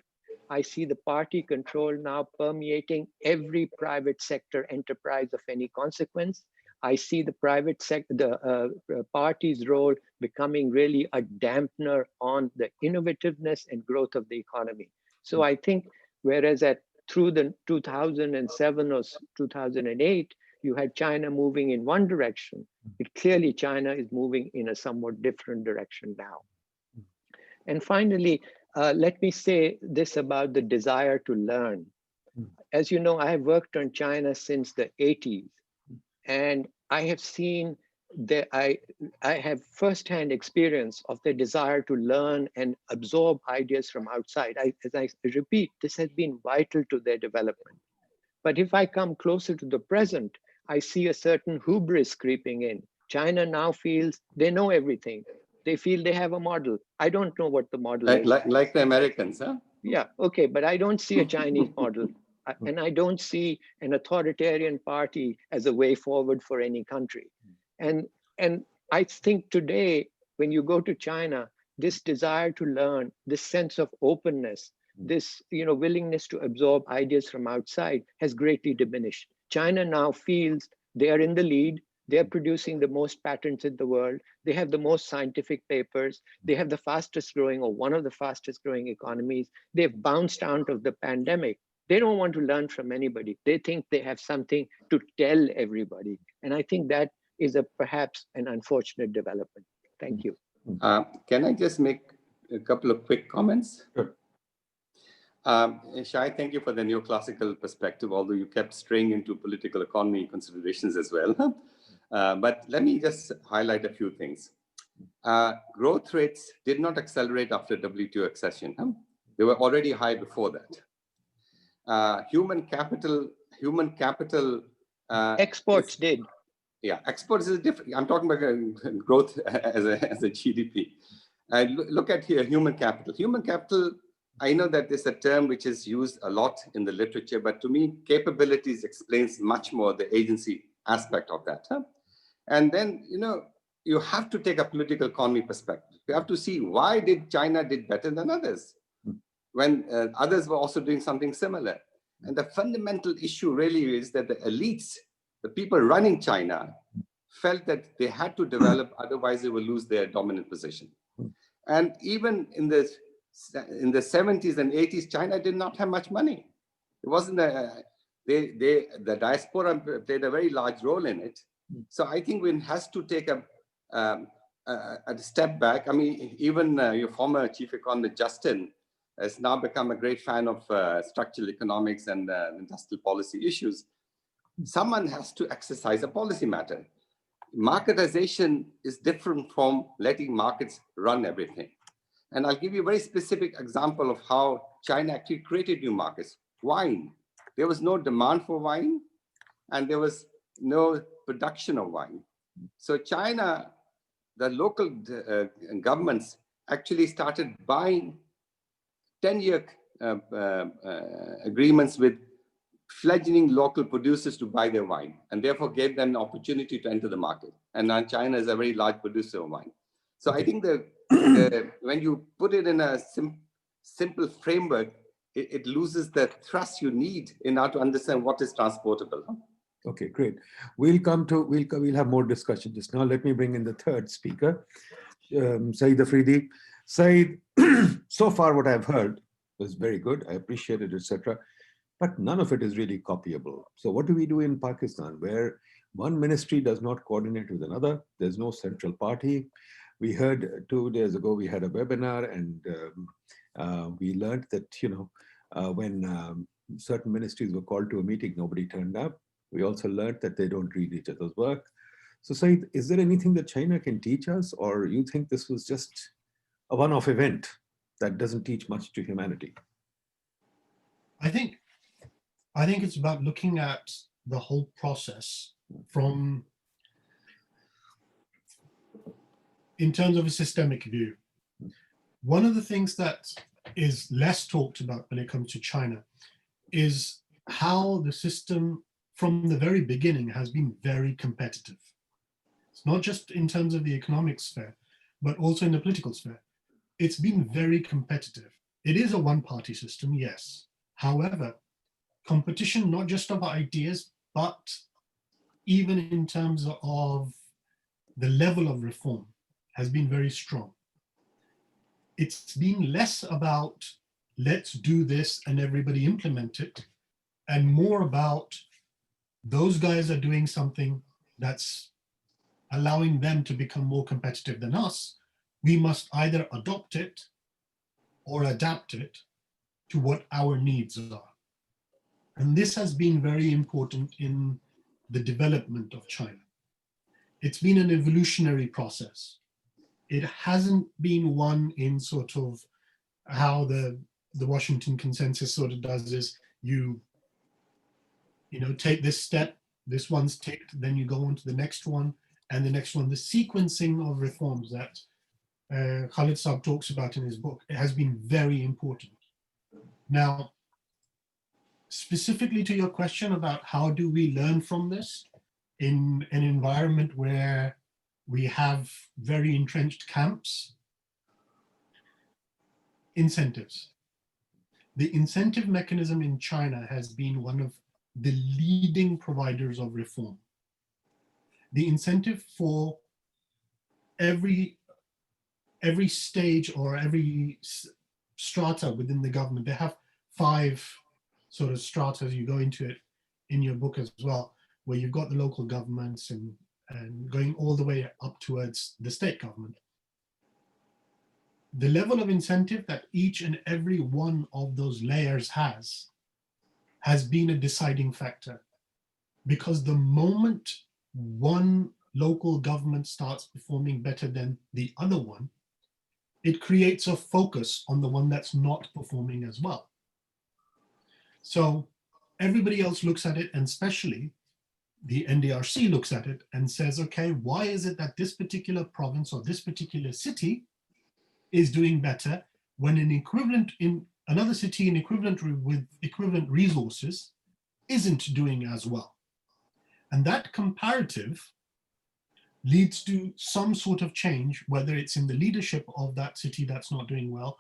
I see the party control now permeating every private sector enterprise of any consequence. I see the private sector, the party's role becoming really a dampener on the innovativeness and growth of the economy. So I think, whereas through the 2007 or 2008, you had China moving in one direction, clearly China is moving in a somewhat different direction now. And finally, let me say this about the desire to learn. As you know, I have worked on China since the 80s, and I have seen that I have firsthand experience of the desire to learn and absorb ideas from outside. As I repeat, this has been vital to their development. But if I come closer to the present, I see a certain hubris creeping in. China now feels they know everything. They feel they have a model. I don't know what the model is. Like the Americans, huh? Yeah, okay, but I don't see a Chinese model. And I don't see an authoritarian party as a way forward for any country. And I think today, when you go to China, this desire to learn, this sense of openness, this willingness to absorb ideas from outside has greatly diminished. China now feels they are in the lead. They're producing the most patents in the world. They have the most scientific papers. They have the fastest growing, or one of the fastest growing economies. They've bounced out of the pandemic. They don't want to learn from anybody. They think they have something to tell everybody. And I think that is perhaps an unfortunate development. Thank you. Can I just make a couple of quick comments? Sure. Shahid, thank you for the neoclassical perspective, although you kept straying into political economy considerations as well. But let me just highlight a few things. Growth rates did not accelerate after WTO accession. They were already high before that. Human capital. Exports did. Yeah, exports is different. I'm talking about growth as a GDP. Look at here, human capital. Human capital, I know that is a term which is used a lot in the literature, but to me, capabilities explains much more the agency aspect of that. And then, you have to take a political economy perspective. You have to see why did China did better than others. when others were also doing something similar. And the fundamental issue really is that the elites, the people running China, felt that they had to develop, otherwise they will lose their dominant position. And even in the 70s and 80s, China did not have much money. It wasn't the diaspora played a very large role in it. So I think one has to take a step back. I mean, even your former chief economist, Justin, has now become a great fan of structural economics and industrial policy issues. Someone has to exercise a policy matter. Marketization is different from letting markets run everything. And I'll give you a very specific example of how China actually created new markets. Wine. There was no demand for wine, and there was no production of wine. So China, the local governments actually started buying 10-year agreements with fledgling local producers to buy their wine, and therefore gave them an opportunity to enter the market. And now China is a very large producer of wine. So I think when you put it in a simple framework, it loses the thrust you need in order to understand what is transportable. Okay, great. We'll have more discussion. Just now, let me bring in the third speaker, Saeed Afridi. Saeed, so far what I've heard was very good. I appreciate it, etc. But none of it is really copyable. So what do we do in Pakistan, where one ministry does not coordinate with another? There's no central party. We heard 2 days ago, we had a webinar, and we learned that, when certain ministries were called to a meeting, nobody turned up. We also learned that they don't read each other's work. So Saeed, is there anything that China can teach us, or you think this was just a one-off event that doesn't teach much to humanity? I think it's about looking at the whole process in terms of a systemic view. One of the things that is less talked about when it comes to China is how the system from the very beginning has been very competitive. It's not just in terms of the economic sphere, but also in the political sphere. It's been very competitive. It is a one-party system, yes. However, competition, not just of ideas, but even in terms of the level of reform, has been very strong. It's been less about let's do this and everybody implement it, and more about those guys are doing something that's allowing them to become more competitive than us. We must either adopt it or adapt it to what our needs are. And this has been very important in the development of China. It's been an evolutionary process. It hasn't been one in sort of how the Washington Consensus sort of does, is you take this step, this one's ticked, then you go on to the next one, and the next one. The sequencing of reforms that Khalid Saab talks about in his book, it has been very important. Now, specifically to your question about how do we learn from this in an environment where we have very entrenched camps, incentives. The incentive mechanism in China has been one of the leading providers of reform. The incentive for every stage or every strata within the government, they have 5 sort of strata. You go into it in your book as well, where you've got the local governments and going all the way up towards the state government. The level of incentive that each and every one of those layers has been a deciding factor, because the moment one local government starts performing better than the other one, it creates a focus on the one that's not performing as well. So everybody else looks at it, and especially the NDRC looks at it and says, okay, why is it that this particular province or this particular city is doing better when an equivalent in another city with equivalent resources isn't doing as well? And that comparative leads to some sort of change, whether it's in the leadership of that city that's not doing well,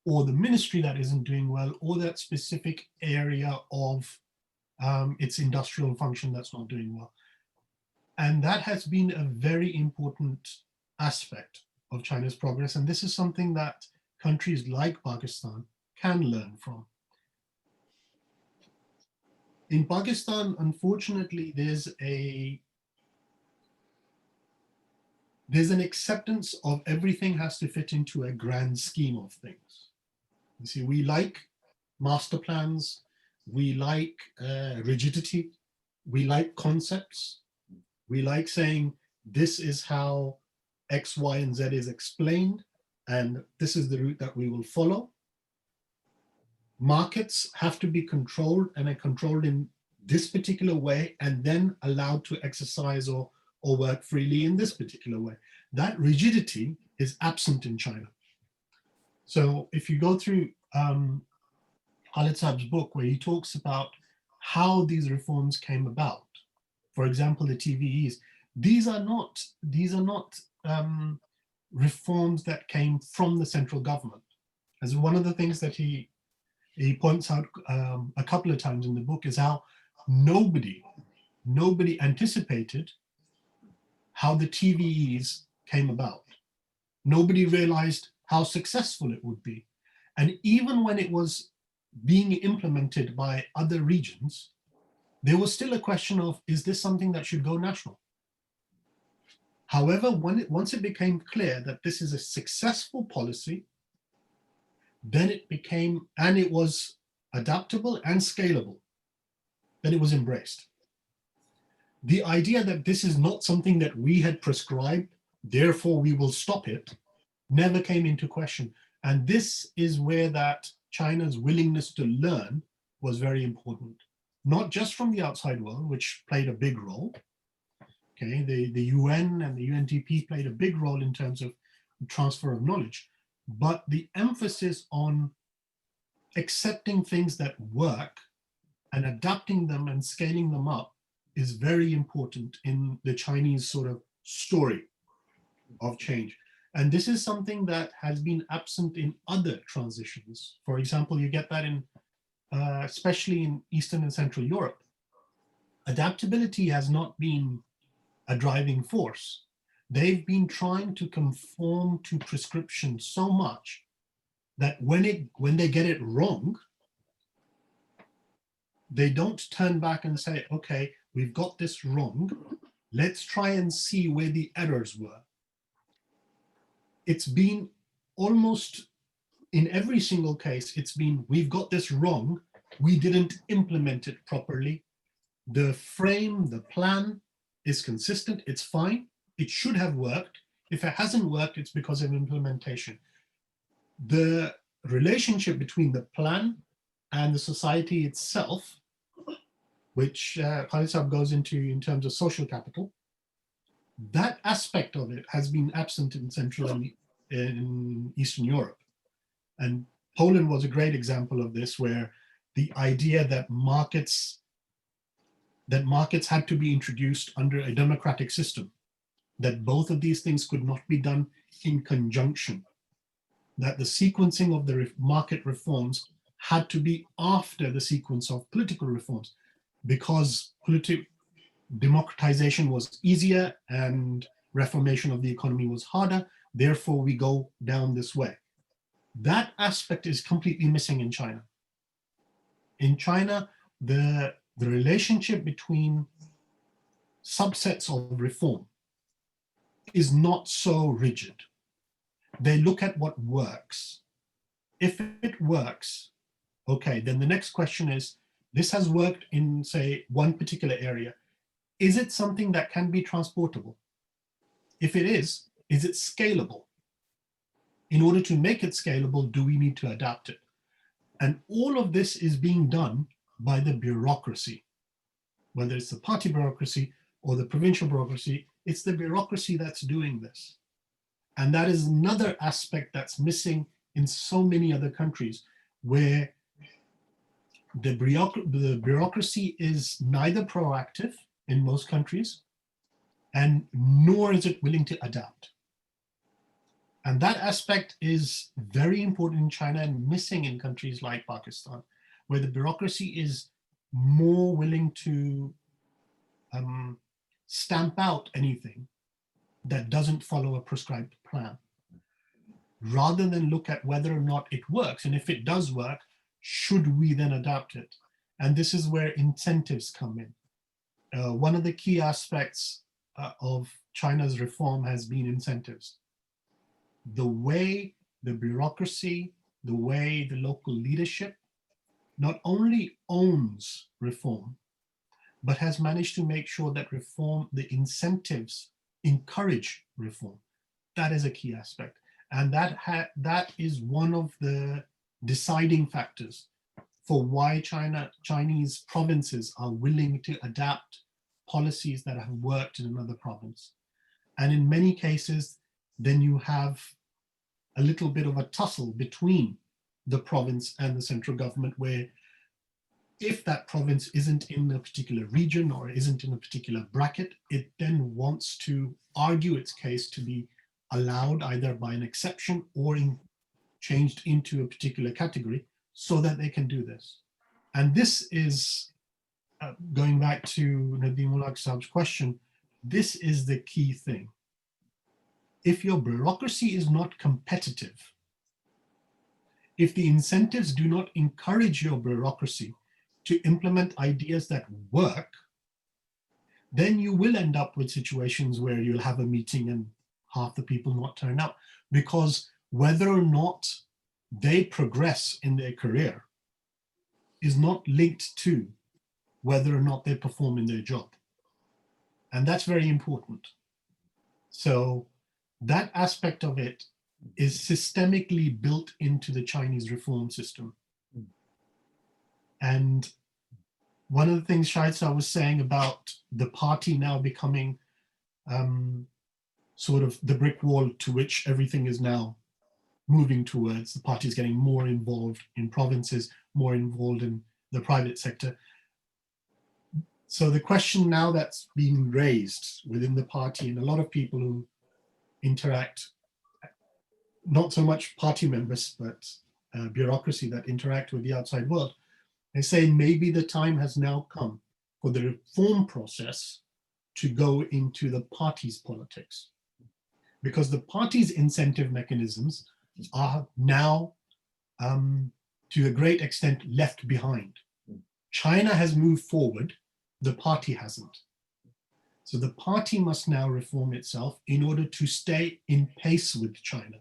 or the ministry that isn't doing well, or that specific area of its industrial function that's not doing well. And that has been a very important aspect of China's progress. And this is something that countries like Pakistan can learn from. In Pakistan, unfortunately, there's an acceptance of everything has to fit into a grand scheme of things. You see, we like master plans, we like rigidity, we like concepts, we like saying this is how X, Y, and Z is explained, and this is the route that we will follow. Markets have to be controlled and are controlled in this particular way and then allowed to exercise or work freely in this particular way. That rigidity is absent in China. So if you go through Khalid Saab's book, where he talks about how these reforms came about, for example, the TVEs, these are not reforms that came from the central government. As one of the things that he points out a couple of times in the book is how nobody anticipated how the TVEs came about. Nobody realized how successful it would be. And even when it was being implemented by other regions, there was still a question of, is this something that should go national? However, once it became clear that this is a successful policy, then it became, and it was adaptable and scalable, then it was embraced. The idea that this is not something that we had prescribed, therefore we will stop it, never came into question. And this is where that China's willingness to learn was very important. Not just from the outside world, which played a big role. Okay, the UN and the UNDP played a big role in terms of transfer of knowledge, but the emphasis on accepting things that work and adapting them and scaling them up is very important in the Chinese sort of story of change. And this is something that has been absent in other transitions. For example, you get that in, especially in Eastern and Central Europe. Adaptability has not been a driving force. They've been trying to conform to prescription so much that when they get it wrong, they don't turn back and say, okay, we've got this wrong. Let's try and see where the errors were. It's been almost in every single case, it's been, we've got this wrong. We didn't implement it properly. The frame, the plan is consistent. It's fine. It should have worked. If it hasn't worked, it's because of implementation. The relationship between the plan and the society itself, which Khalid Saab goes into in terms of social capital, that aspect of it has been absent in Central and in Eastern Europe. And Poland was a great example of this, where the idea that markets had to be introduced under a democratic system, that both of these things could not be done in conjunction, that the sequencing of the market reforms had to be after the sequence of political reforms, because democratization was easier and reformation of the economy was harder, therefore we go down this way. That aspect is completely missing in China. In China, the relationship between subsets of reform is not so rigid. They look at what works. If it works, okay, then the next question is, this has worked in, say, one particular area. Is it something that can be transportable? If it is it scalable? In order to make it scalable, do we need to adapt it? And all of this is being done by the bureaucracy. Whether it's the party bureaucracy or the provincial bureaucracy, it's the bureaucracy that's doing this. And that is another aspect that's missing in so many other countries, where the bureaucracy is neither proactive in most countries, and nor is it willing to adapt. And that aspect is very important in China and missing in countries like Pakistan, where the bureaucracy is more willing to stamp out anything that doesn't follow a prescribed plan, rather than look at whether or not it works. And if it does work, should we then adapt it? And this is where incentives come in. One of the key aspects of China's reform has been incentives. The way the bureaucracy, the way the local leadership not only owns reform, but has managed to make sure that reform, the incentives encourage reform. That is a key aspect. And that is one of the deciding factors for why Chinese provinces are willing to adapt policies that have worked in another province. And in many cases, then you have a little bit of a tussle between the province and the central government, where if that province isn't in a particular region or isn't in a particular bracket, it then wants to argue its case to be allowed either by an exception or changed into a particular category so that they can do this. And this is, going back to Nadeem Ulaq Saab's question, this is the key thing. If your bureaucracy is not competitive, if the incentives do not encourage your bureaucracy to implement ideas that work, then you will end up with situations where you'll have a meeting and half the people not turn up, because whether or not they progress in their career is not linked to whether or not they perform in their job. And that's very important. So that aspect of it is systemically built into the Chinese reform system. And one of the things Shahid was saying about the party now becoming sort of the brick wall to which everything is now moving towards, the party is getting more involved in provinces, more involved in the private sector. So the question now that's being raised within the party, and a lot of people who interact, not so much party members, but bureaucracy that interact with the outside world, they say maybe the time has now come for the reform process to go into the party's politics, because the party's incentive mechanisms are now, to a great extent, left behind. China has moved forward, the party hasn't. So the party must now reform itself in order to stay in pace with China.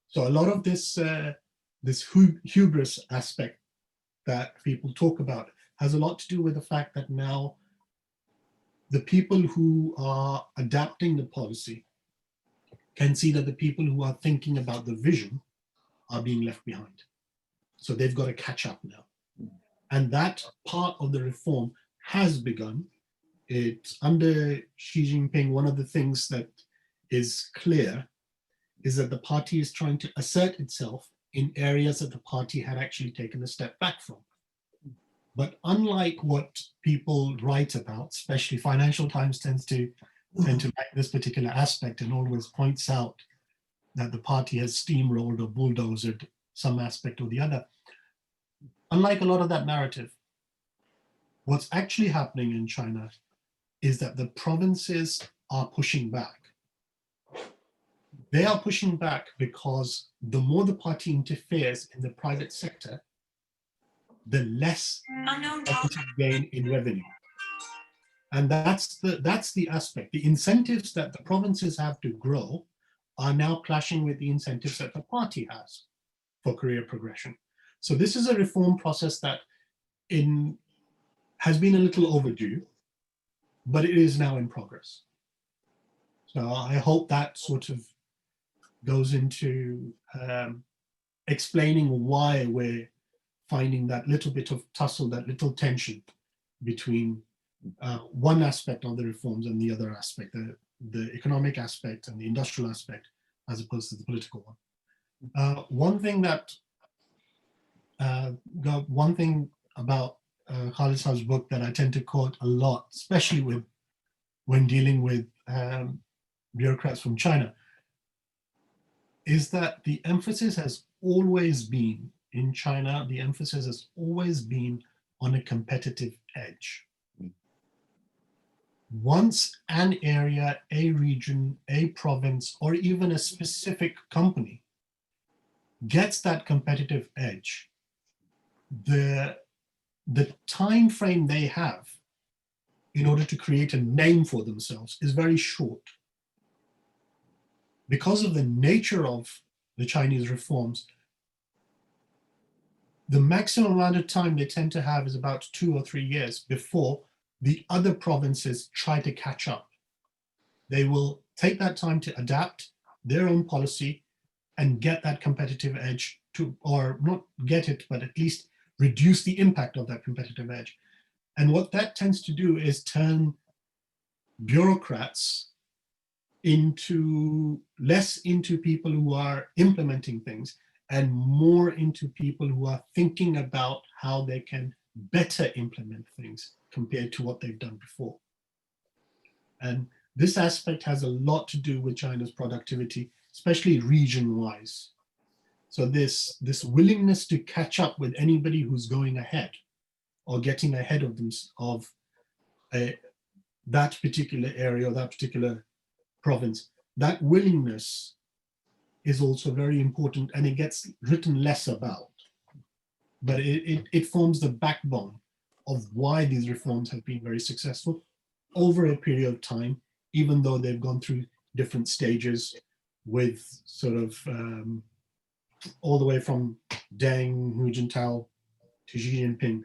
So a lot of this, this hubris aspect that people talk about has a lot to do with the fact that now the people who are adapting the policy can see that the people who are thinking about the vision are being left behind. So they've got to catch up now. And that part of the reform has begun. It's under Xi Jinping, one of the things that is clear is that the party is trying to assert itself in areas that the party had actually taken a step back from. But unlike what people write about, especially Financial Times tend to like this particular aspect and always points out that the party has steamrolled or bulldozed some aspect or the other. Unlike a lot of that narrative, what's actually happening in China is that the provinces are pushing back. They are pushing back because the more the party interferes in the private sector, the less gain in revenue. And that's the aspect. The incentives that the provinces have to grow are now clashing with the incentives that the party has for career progression. So this is a reform process that has been a little overdue, but it is now in progress. So I hope that sort of goes into explaining why we're finding that little bit of tussle, that little tension between one aspect of the reforms and the other aspect, the economic aspect and the industrial aspect, as opposed to the political one. One thing about Khalid Saab's book that I tend to quote a lot, especially when dealing with bureaucrats from China, is that the emphasis has always been, in China, the emphasis has always been on a competitive edge. Once an area, a region, a province, or even a specific company gets that competitive edge, the time frame they have in order to create a name for themselves is very short. Because of the nature of the Chinese reforms, the maximum amount of time they tend to have is about 2 or 3 years before the other provinces try to catch up. They will take that time to adapt their own policy and get that competitive edge to, or not get it, but at least reduce the impact of that competitive edge. And what that tends to do is turn bureaucrats into less into people who are implementing things and more into people who are thinking about how they can better implement things compared to what they've done before. And this aspect has a lot to do with China's productivity, especially region-wise. So this willingness to catch up with anybody who's going ahead or getting ahead of them, of that particular area or that particular province, that willingness is also very important, and it gets written less about. But it forms the backbone of why these reforms have been very successful over a period of time, even though they've gone through different stages with sort of all the way from Deng, Hu Jintao to Xi Jinping.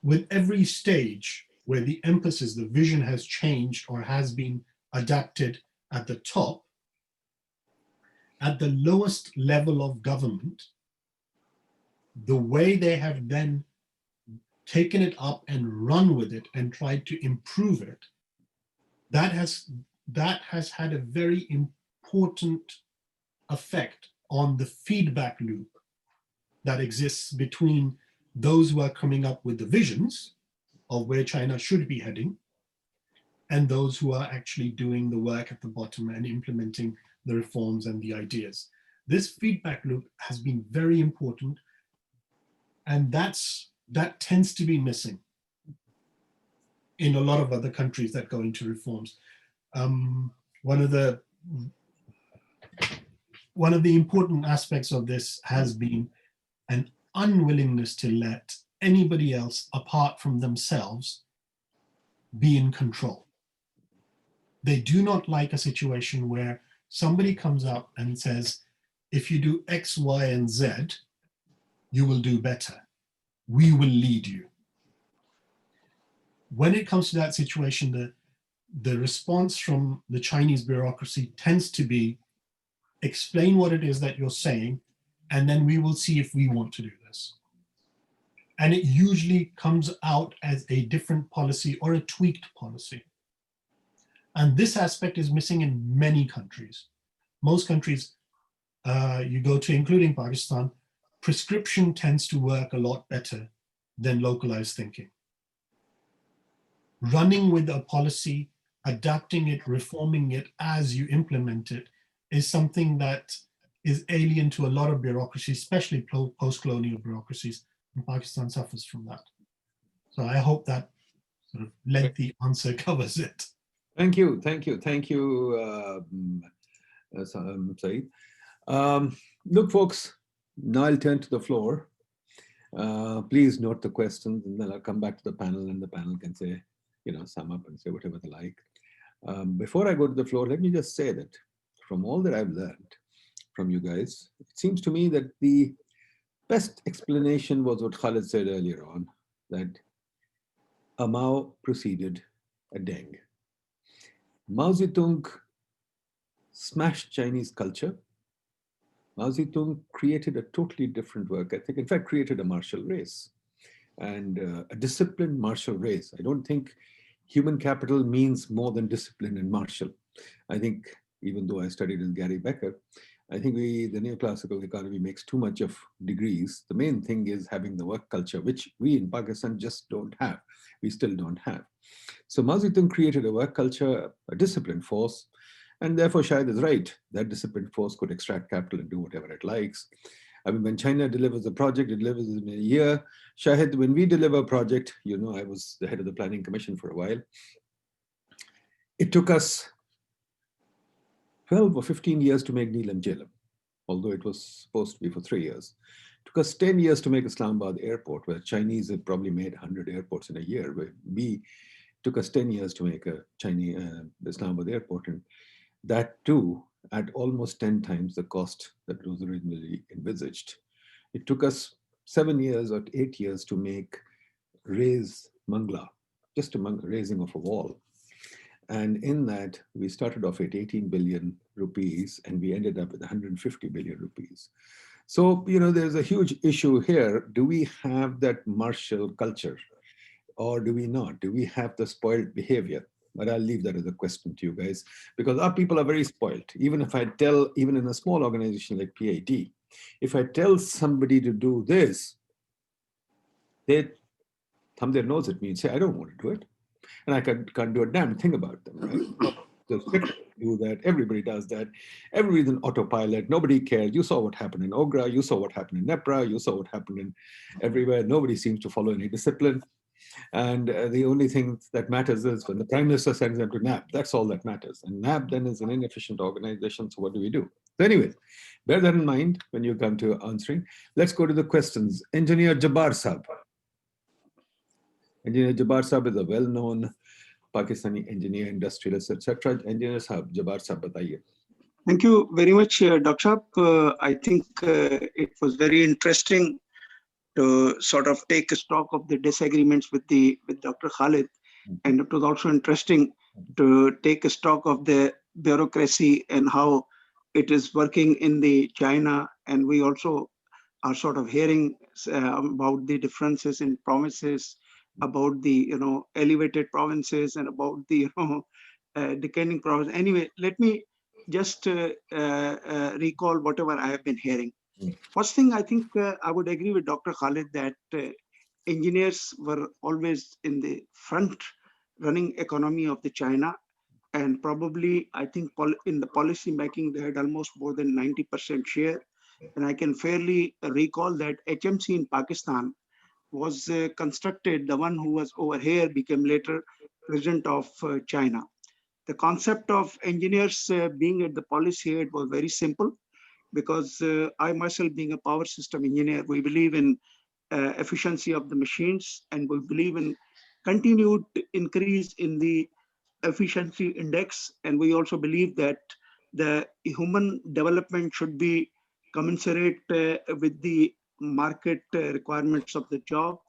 With every stage where the emphasis, the vision has changed or has been adapted at the top, at the lowest level of government, the way they have then taken it up and run with it and tried to improve it, that has had a very important effect on the feedback loop that exists between those who are coming up with the visions of where China should be heading and those who are actually doing the work at the bottom and implementing the reforms and the ideas. This feedback loop has been very important, and that tends to be missing in a lot of other countries that go into reforms. One of the important aspects of this has been an unwillingness to let anybody else apart from themselves be in control. They do not like a situation where somebody comes up and says, if you do X, Y, and Z, you will do better. We will lead you. When it comes to that situation, the response from the Chinese bureaucracy tends to be, explain what it is that you're saying, and then we will see if we want to do this. And it usually comes out as a different policy or a tweaked policy. And this aspect is missing in many countries. Most countries you go to, including Pakistan, prescription tends to work a lot better than localized thinking. Running with a policy, adapting it, reforming it as you implement it is something that is alien to a lot of bureaucracies, especially post-colonial bureaucracies, and Pakistan suffers from that. So I hope that sort of lengthy answer covers it. Thank you, Saeed. Look, folks, now I'll turn to the floor. Please note the questions, and then I'll come back to the panel, and the panel can say, sum up and say whatever they like. Before I go to the floor, let me just say that from all that I've learned from you guys, it seems to me that the best explanation was what Khalid said earlier on, that a Mao preceded a Deng. Mao Zedong smashed Chinese culture. Mao Zedong created a totally different work ethic, in fact, created a martial race and a disciplined martial race. I don't think human capital means more than discipline and martial. I think, even though I studied with Gary Becker, I think the neoclassical economy makes too much of degrees. The main thing is having the work culture, which we in Pakistan just don't have. We still don't have. So Mao Zedong created a work culture, a disciplined force, And therefore, Shahid is right. That disciplined force could extract capital and do whatever it likes. I mean, when China delivers a project, it delivers in a year. Shahid, when we deliver a project, you know, I was the head of the Planning Commission for a while. It took us 12 or 15 years to make Neelam Jhelum, although it was supposed to be for 3 years. It took us 10 years to make Islamabad airport, where Chinese have probably made 100 airports in a year. Where we took us 10 years to make a Chinese Islamabad airport. And that too, at almost 10 times the cost that was originally envisaged. It took us 7 years or 8 years to raise Mangla, just a raising of a wall. And in that, we started off at 18 billion rupees and we ended up with 150 billion rupees. So, you know, there's a huge issue here. Do we have that martial culture or do we not? Do we have the spoiled behavior? But I'll leave that as a question to you guys, because our people are very spoiled. Even if I tell, even in a small organization like PIDE, if I tell somebody to do this, they thumb their nose at me and say, I don't want to do it. And I can't do a damn thing about them, right? Just do that. Everybody does that. Everybody's an autopilot. Nobody cares. You saw what happened in Ogra. You saw what happened in Nepra. You saw what happened in everywhere. Nobody seems to follow any discipline. And the only thing that matters is when the Prime Minister sends them to NAB. That's all that matters. And NAB then is an inefficient organization. So what do we do? So anyway, bear that in mind when you come to answering. Let's go to the questions. Engineer Jabbar Saab. Engineer Jabbar Saab is a well-known Pakistani engineer, industrialist, etc. Engineer Saab, Jabbar Saab, bataiye. Thank you very much, Dr. Saab. I think it was very interesting to sort of take stock of the disagreements with Dr. Khalid, and it was also interesting to take a stock of the bureaucracy and how it is working in the China, and we also are sort of hearing about the differences in provinces, about the elevated provinces, and about the decaying province. Anyway, let me just recall whatever I have been hearing. First thing, I think I would agree with Dr. Khalid that engineers were always in the front running economy of the China, and probably I think in the policy making they had almost more than 90% share. And I can fairly recall that HMC in Pakistan was constructed. The one who was over here became later president of China. The concept of engineers being at the policy head was very simple, because I myself, being a power system engineer, we believe in efficiency of the machines, and we believe in continued increase in the efficiency index. And we also believe that the human development should be commensurate with the market requirements of the job.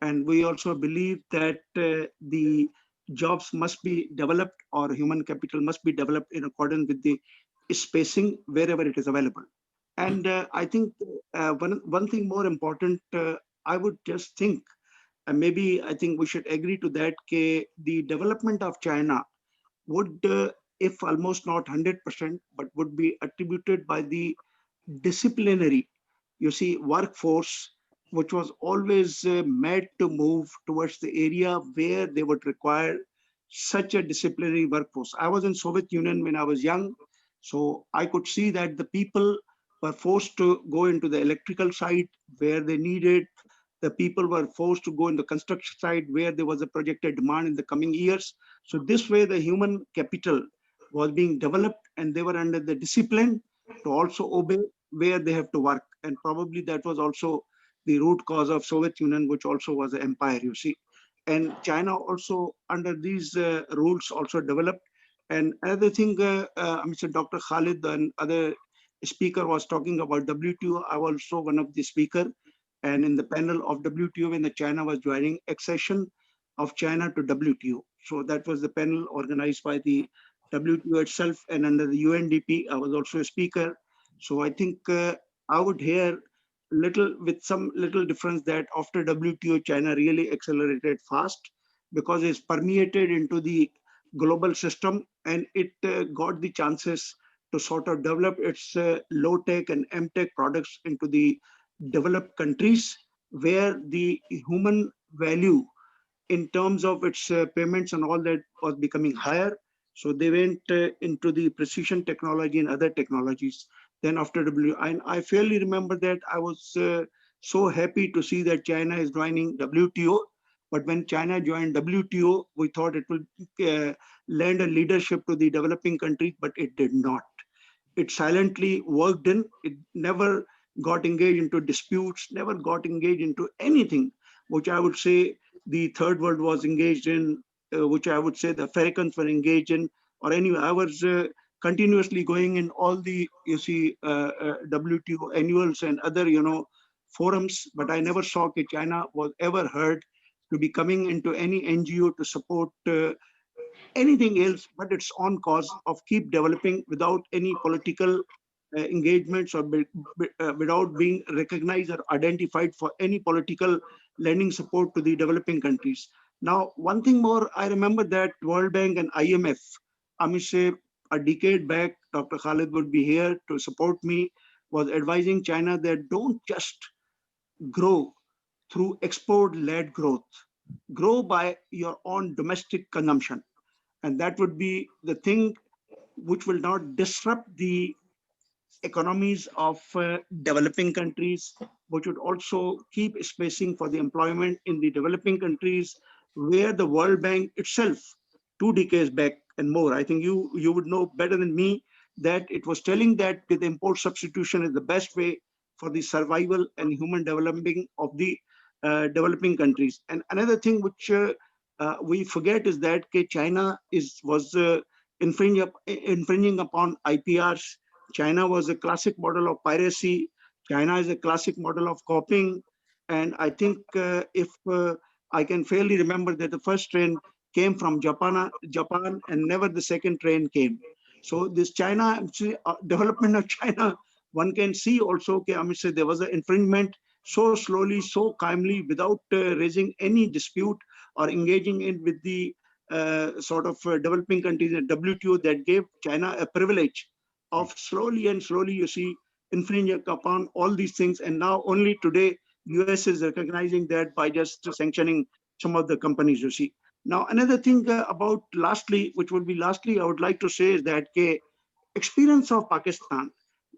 And we also believe that the jobs must be developed, or human capital must be developed in accordance with the spacing wherever it is available. And I think one thing more important, I would just think, and maybe I think we should agree to that, the development of China would, if almost not 100%, but would be attributed by the disciplinary, workforce, which was always made to move towards the area where they would require such a disciplinary workforce. I was in Soviet Union when I was young, so I could see that the people were forced to go into the electrical side where they needed. The people were forced to go in the construction side where there was a projected demand in the coming years. So this way the human capital was being developed, and they were under the discipline to also obey where they have to work. And probably that was also the root cause of Soviet Union, which also was an empire, And China also under these rules also developed. And another thing, Mr. Dr. Khalid and other speaker was talking about WTO. I was also one of the speaker, and in the panel of WTO when the China was joining accession of China to WTO. So that was the panel organized by the WTO itself, and under the UNDP, I was also a speaker. So I think I would hear with some little difference that after WTO, China really accelerated fast because it's permeated into the global system, and it got the chances to sort of develop its low-tech and M-tech products into the developed countries, where the human value in terms of its payments and all that was becoming higher. So they went into the precision technology and other technologies. Then after and I fairly remember that I was so happy to see that China is joining WTO. But when China joined WTO, we thought it would lend a leadership to the developing countries, but it did not. It silently worked in. It never got engaged into disputes, never got engaged into anything, which I would say the third world was engaged in, which I would say the Americans were engaged in, or anyway, I was continuously going in all the, you see, WTO annuals and other, forums, but I never saw that China was ever heard to be coming into any NGO to support anything else but its own cause of keep developing without any political engagements or without being recognized or identified for any political lending support to the developing countries. Now, one thing more, I remember that World Bank and IMF, I must say a decade back, Dr. Khalid would be here to support me, was advising China that don't just grow through export-led growth, grow by your own domestic consumption. And that would be the thing which will not disrupt the economies of developing countries, which would also keep spacing for the employment in the developing countries, where the World Bank itself, 2 decades back and more, I think you would know better than me, that it was telling that the import substitution is the best way for the survival and human developing of the developing countries. And another thing which we forget is that China was infringing upon IPRs. China was a classic model of piracy. China is a classic model of copying. And I think if I can fairly remember that the first train came from Japan, and never the second train came. So this China, development of China, one can see also, I mean, say there was an infringement so slowly, so calmly, without raising any dispute or engaging in with the sort of developing countries at WTO, that gave China a privilege of slowly and slowly, you see, infringing upon all these things. And now only today, US is recognizing that by just sanctioning some of the companies, you see. Now, another thing about lastly, which would be lastly, I would like to say is that experience of Pakistan,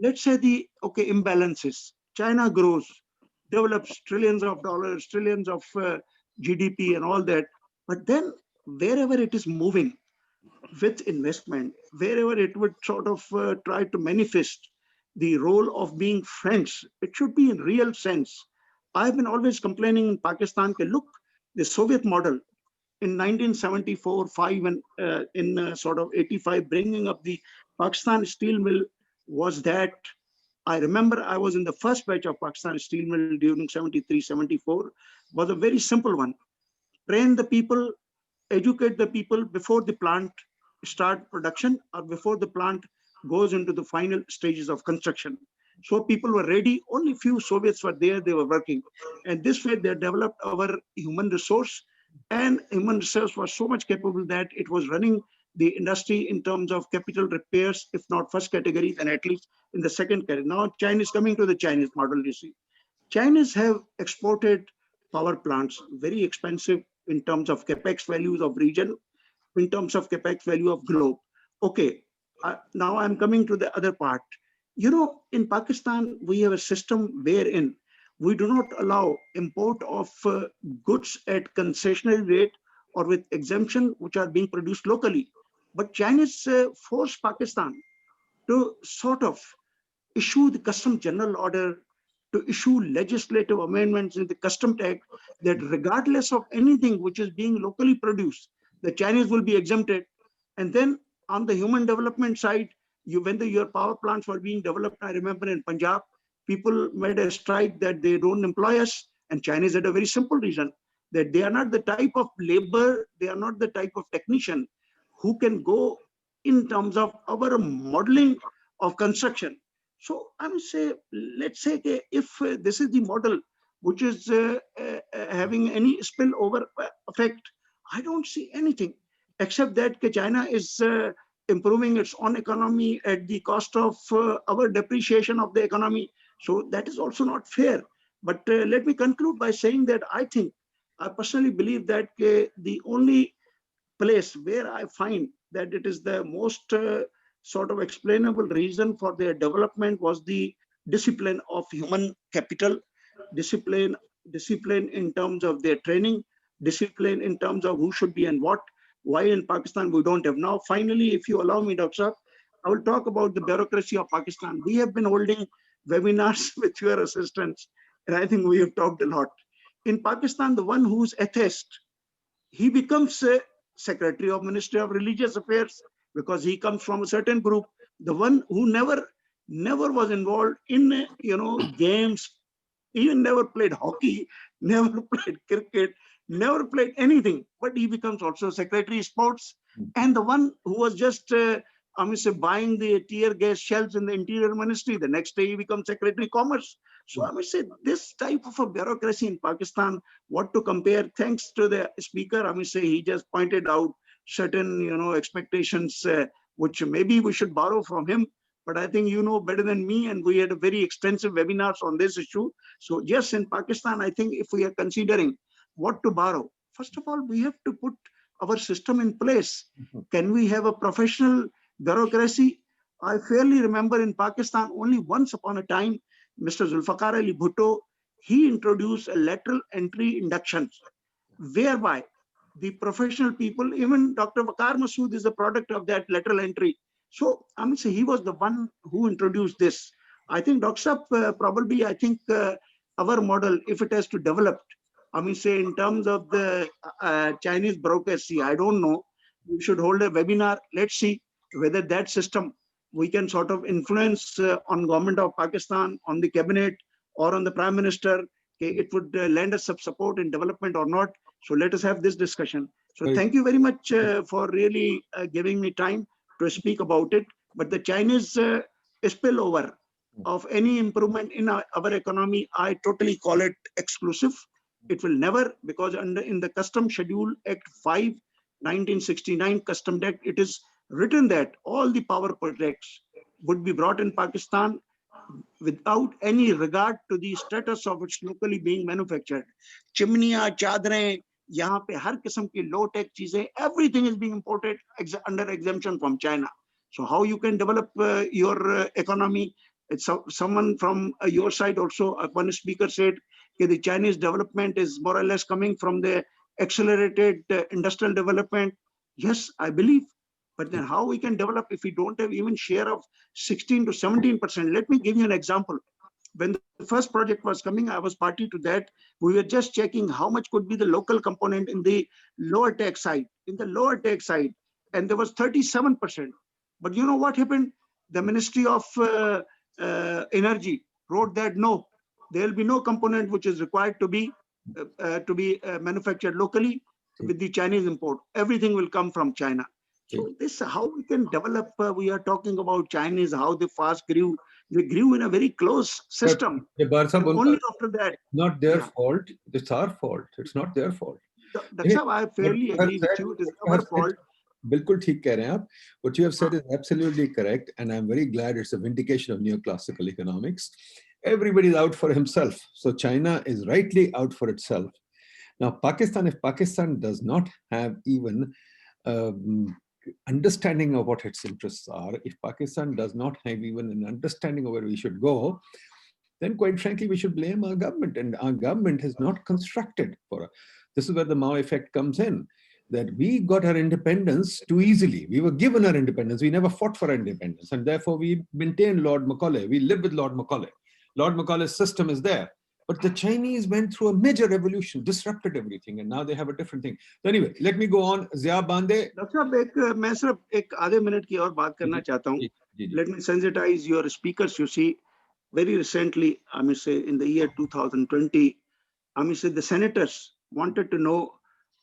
let's say the, imbalances. China grows, develops trillions of dollars, trillions of GDP and all that. But then wherever it is moving with investment, wherever it would sort of try to manifest the role of being friends, it should be in real sense. I've been always complaining in Pakistan, look, the Soviet model in 1974, 5 and in sort of 85, bringing up the Pakistan steel mill was that, I remember I was in the first batch of Pakistan steel mill during 73, 74, was a very simple one. Train the people, educate the people before the plant start production or before the plant goes into the final stages of construction. So people were ready, only few Soviets were there, they were working. And this way they developed our human resource, and human resource was so much capable that it was running the industry in terms of capital repairs, if not first category, then at least in the second category. Now China is coming to the Chinese model, you see. Chinese have exported power plants, very expensive in terms of capex values of region, in terms of capex value of globe. Okay, now I'm coming to the other part. You know, in Pakistan, we have a system wherein we do not allow import of goods at concessionary rate or with exemption, which are being produced locally. But Chinese force Pakistan to sort of issue the custom general order, to issue legislative amendments in the custom tax, that regardless of anything which is being locally produced, the Chinese will be exempted. And then on the human development side, when your power plants were being developed, I remember in Punjab, people made a strike that they don't employ us. And Chinese had a very simple reason, that they are not the type of labor, they are not the type of technician who can go in terms of our modeling of construction. So I would say, let's say if this is the model which is having any spillover effect, I don't see anything except that China is improving its own economy at the cost of our depreciation of the economy. So that is also not fair. But let me conclude by saying that I personally believe that the only place where I find that it is the most sort of explainable reason for their development was the discipline of human capital, discipline in terms of their training, discipline in terms of who should be and what. Why in Pakistan we don't have. Now, finally, if you allow me, Dr. Saab, I will talk about the bureaucracy of Pakistan. We have been holding webinars with your assistance, and I think we have talked a lot. In Pakistan, the one who's atheist, he becomes a secretary of Ministry of Religious Affairs because he comes from a certain group. The one who never was involved in games, even never played hockey, never played cricket, never played anything, but he becomes also secretary sports. And the one who was just buying the tear gas shells in the interior ministry, the next day he becomes secretary commerce. So I must say, this type of a bureaucracy in Pakistan, what to compare, thanks to the speaker, I must say, he just pointed out certain expectations which maybe we should borrow from him. But I think you know better than me, and we had a very extensive webinars on this issue. So yes, in Pakistan, I think if we are considering what to borrow, first of all, we have to put our system in place. Can we have a professional bureaucracy? I fairly remember in Pakistan, only once upon a time, Mr. Zulfikar Ali Bhutto, he introduced a lateral entry inductions, whereby the professional people, even Dr. Waqar Masood is a product of that lateral entry. So I mean, he was the one who introduced this. I think Dr. Saab, probably, I think our model, if it has to develop, I mean, say in terms of the Chinese bureaucracy, I don't know. We should hold a webinar. Let's see whether that system we can sort of influence on government of Pakistan, on the cabinet, or on the prime minister. Okay, it would lend us some support in development or not. So let us have this discussion. So thank you very much for really giving me time to speak about it. But the Chinese spillover of any improvement in our economy, I totally call it exclusive. It will never, because in the Custom Schedule Act 5, 1969 Custom Act, it is written that all the power projects would be brought in Pakistan without any regard to the status of its locally being manufactured. Chimneya, chadrein, यहाँ पे हर किस्म की low-tech चीजें, everything is being imported under exemption from China. So how you can develop your economy? It's someone from your side also, one speaker said, the Chinese development is more or less coming from the accelerated industrial development. Yes, I believe. But then how we can develop if we don't have even share of 16 to 17%? Let me give you an example. When the first project was coming, I was party to that. We were just checking how much could be the local component in the lower tech side. And there was 37%. But you know what happened? The Ministry of Energy wrote that no, there will be no component which is required to be manufactured locally with the Chinese import. Everything will come from China. So this how we can develop. We are talking about Chinese, how they fast grew. They grew in a very close system. Only after that. Not their fault. It's our fault. It's not their fault. That's how I fairly agree with you. It is our fault. बिल्कुल ठीक कह रहे हैं आप. What you have said is absolutely correct, and I'm very glad it's a vindication of neoclassical economics. Everybody is out for himself. So China is rightly out for itself. Now, Pakistan, if Pakistan does not have even understanding of what its interests are, if Pakistan does not have even an understanding of where we should go, then quite frankly, we should blame our government. And our government has not constructed for us. This is where the Mao effect comes in, that we got our independence too easily. We were given our independence. We never fought for our independence. And therefore, we maintain Lord Macaulay. We live with Lord Macaulay. Lord Macaulay's system is there. But the Chinese went through a major revolution, disrupted everything, and now they have a different thing. So anyway, let me go on. Zia Bande. Dr. मैं सिर्फ एक आधे minute की और बात करना चाहता हूँ. Let me sensitize your speakers. You see, very recently, I must say, in the year 2020, I must say the senators wanted to know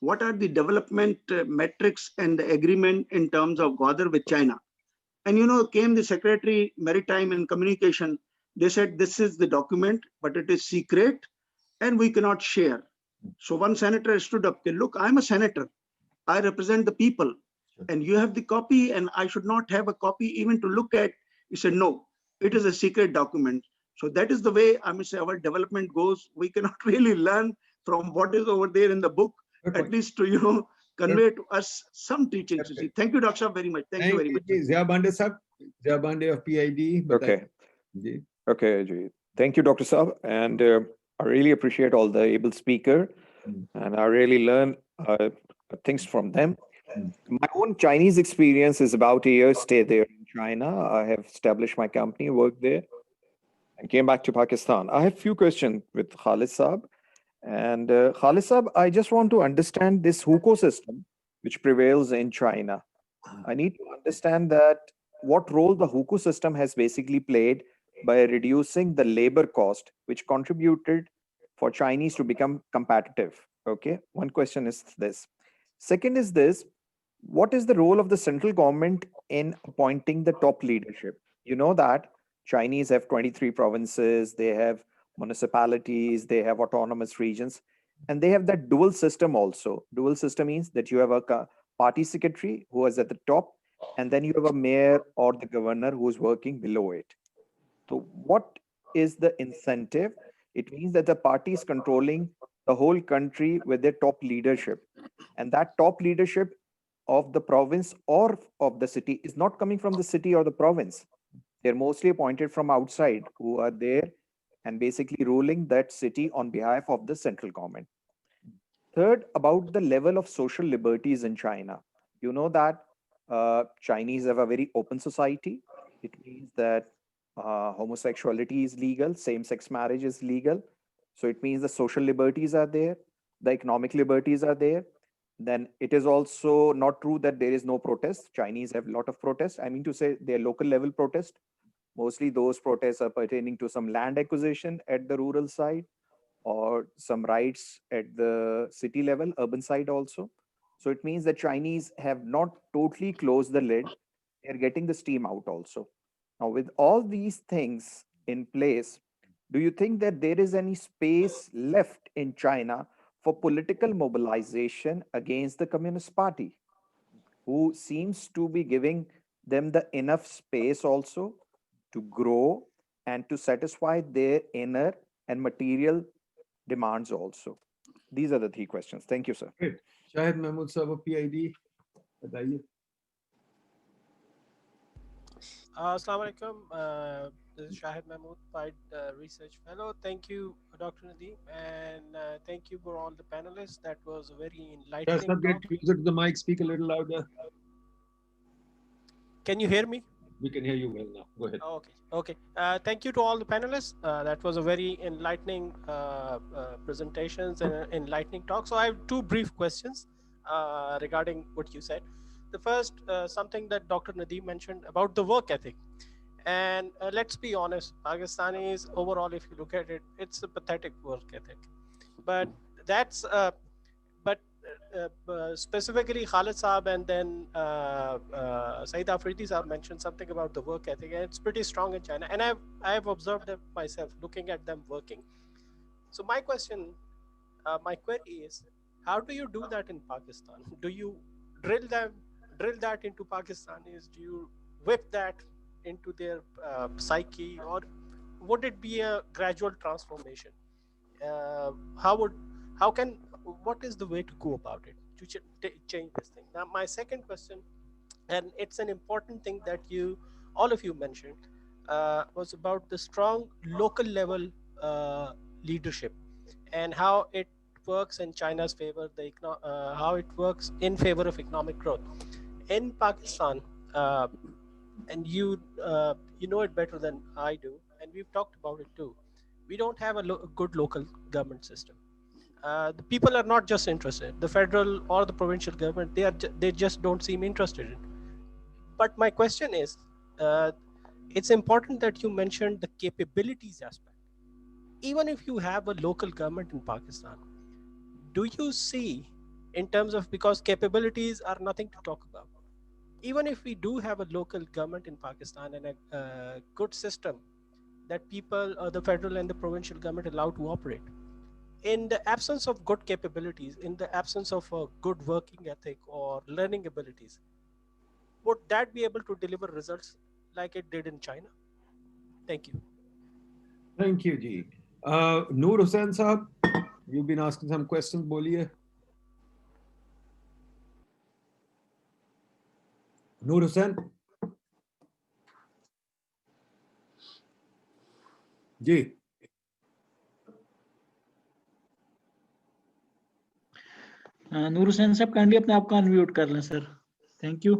what are the development metrics and the agreement in terms of govt with China. And came the Secretary Maritime and Communication. They said this is the document, but it is secret and we cannot share. So one senator stood up. Look, I'm a senator. I represent the people, and you have the copy, and I should not have a copy even to look at. He said, no, it is a secret document. So that is the way I must say our development goes. We cannot really learn from what is over there in the book, at least to convey to us some teachings. You see. Thank you, Dr. Shah, very much. Thank you very much. Zia Bande sir, Zia Bande of PIDE. Okay. Ji. Okay, Ji. Thank you, Dr. Saab. And I really appreciate all the able speaker. And I really learn things from them. My own Chinese experience is about a year stay there in China. I have established my company, worked there, and came back to Pakistan. I have few questions with Khalid Saab. And Khalid Saab, I just want to understand this hukou system which prevails in China. I need to understand that what role the hukou system has basically played by reducing the labor cost, which contributed for Chinese to become competitive. Okay, one question is this. Second is this, what is the role of the central government in appointing the top leadership? You know that Chinese have 23 provinces, they have municipalities, they have autonomous regions, and they have that dual system also. Dual system means that you have a party secretary who is at the top, and then you have a mayor or the governor who is working below it. So what is the incentive? It means that the party is controlling the whole country with their top leadership. And that top leadership of the province or of the city is not coming from the city or the province. They're mostly appointed from outside who are there and basically ruling that city on behalf of the central government. Third, about the level of social liberties in China. You know that Chinese have a very open society. It means that homosexuality is legal, same-sex marriage is legal. So it means the social liberties are there, the economic liberties are there. Then it is also not true that there is no protest. Chinese have a lot of protests. I mean to say their local level protest. Mostly those protests are pertaining to some land acquisition at the rural side or some rights at the city level, urban side also. So it means that Chinese have not totally closed the lid. They're getting the steam out also. Now, with all these things in place, do you think that there is any space left in China for political mobilization against the Communist Party, who seems to be giving them the enough space also to grow and to satisfy their inner and material demands also? These are the three questions. Thank you, sir. Great. Shahid Mahmood sir of PIDE. Bataiye. Assalamu alaikum. This is Shahid Mahmood, PIDE Research Fellow. Thank you, Dr. Nadeem, and thank you for all the panelists. That was a very enlightening Just not get talk. closer to the mic, speak a little louder. Can you hear me? We can hear you well now. Go ahead. Okay. Thank you to all the panelists. That was a very enlightening presentations and enlightening talk. So I have two brief questions regarding what you said. The first, something that Dr. Nadeem mentioned about the work ethic. And let's be honest, Pakistanis overall, if you look at it, it's a pathetic work ethic. But that's specifically Khalid Saab and then Saeed Afridi Saab mentioned something about the work ethic, and it's pretty strong in China. And I've observed it myself, looking at them working. So my question, my query is, how do you do that in Pakistan? Do you drill that into Pakistanis? Do you whip that into their psyche, or would it be a gradual transformation? What is the way to go about it to change this thing? Now, my second question, and it's an important thing that all of you mentioned, was about the strong local level leadership and how it works in China's favor, how it works in favor of economic growth. In Pakistan, and you know it better than I do, and we've talked about it too, we don't have a good local government system. The people are not just interested. The federal or the provincial government, they just don't seem interested in. But my question is, it's important that you mentioned the capabilities aspect. Even if you have a local government in Pakistan, do you see, in terms of, because capabilities are nothing to talk about, even if we do have a local government in Pakistan and a good system that people, the federal and the provincial government allowed to operate, in the absence of good capabilities, in the absence of a good working ethic or learning abilities, would that be able to deliver results like it did in China? Thank you. Thank you, Ji. Noor Hussain Saab, you've been asking some questions, boliye. Noor Hussain. जी. नूर हुसैन साहब kindly अपने आप को unmute कर लें sir. Thank you.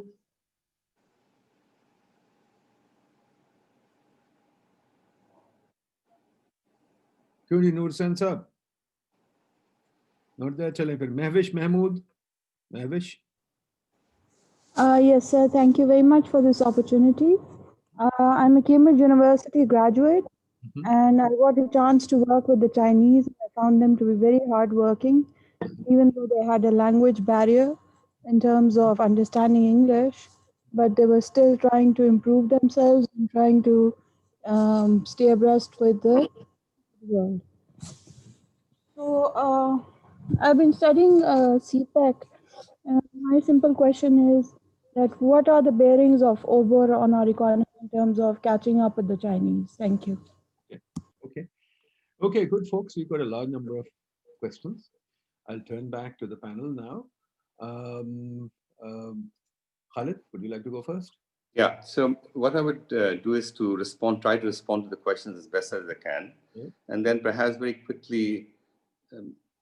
क्यों जी नूर हुसैन साहब? Note चलें फिर Mahwish Mahmood. Mahwish. Yes, sir. Thank you very much for this opportunity. I'm a Cambridge University graduate, and I got a chance to work with the Chinese. I found them to be very hardworking, even though they had a language barrier in terms of understanding English, but they were still trying to improve themselves and trying to stay abreast with the world. So I've been studying CPEC. My simple question is that what are the bearings of over on our economy in terms of catching up with the Chinese? Thank you. Okay. Okay, good folks. We've got a large number of questions. I'll turn back to the panel now. Khalid, would you like to go first? Yeah, so what I would do is to try to respond to the questions as best as I can. Okay. And then perhaps very quickly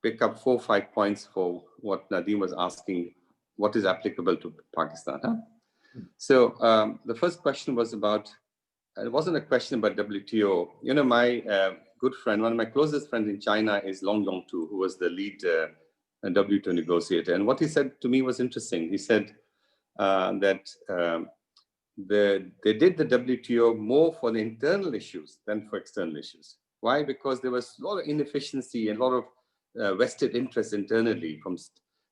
pick up 4 or 5 points for what Nadeem was asking, what is applicable to Pakistan. Huh? So the first question was about, it wasn't a question about WTO. You know, my good friend, one of my closest friends in China is Long Wto, who was the lead WTO negotiator. And what he said to me was interesting. He said that they did the WTO more for the internal issues than for external issues. Why? Because there was a lot of inefficiency and a lot of vested interests internally from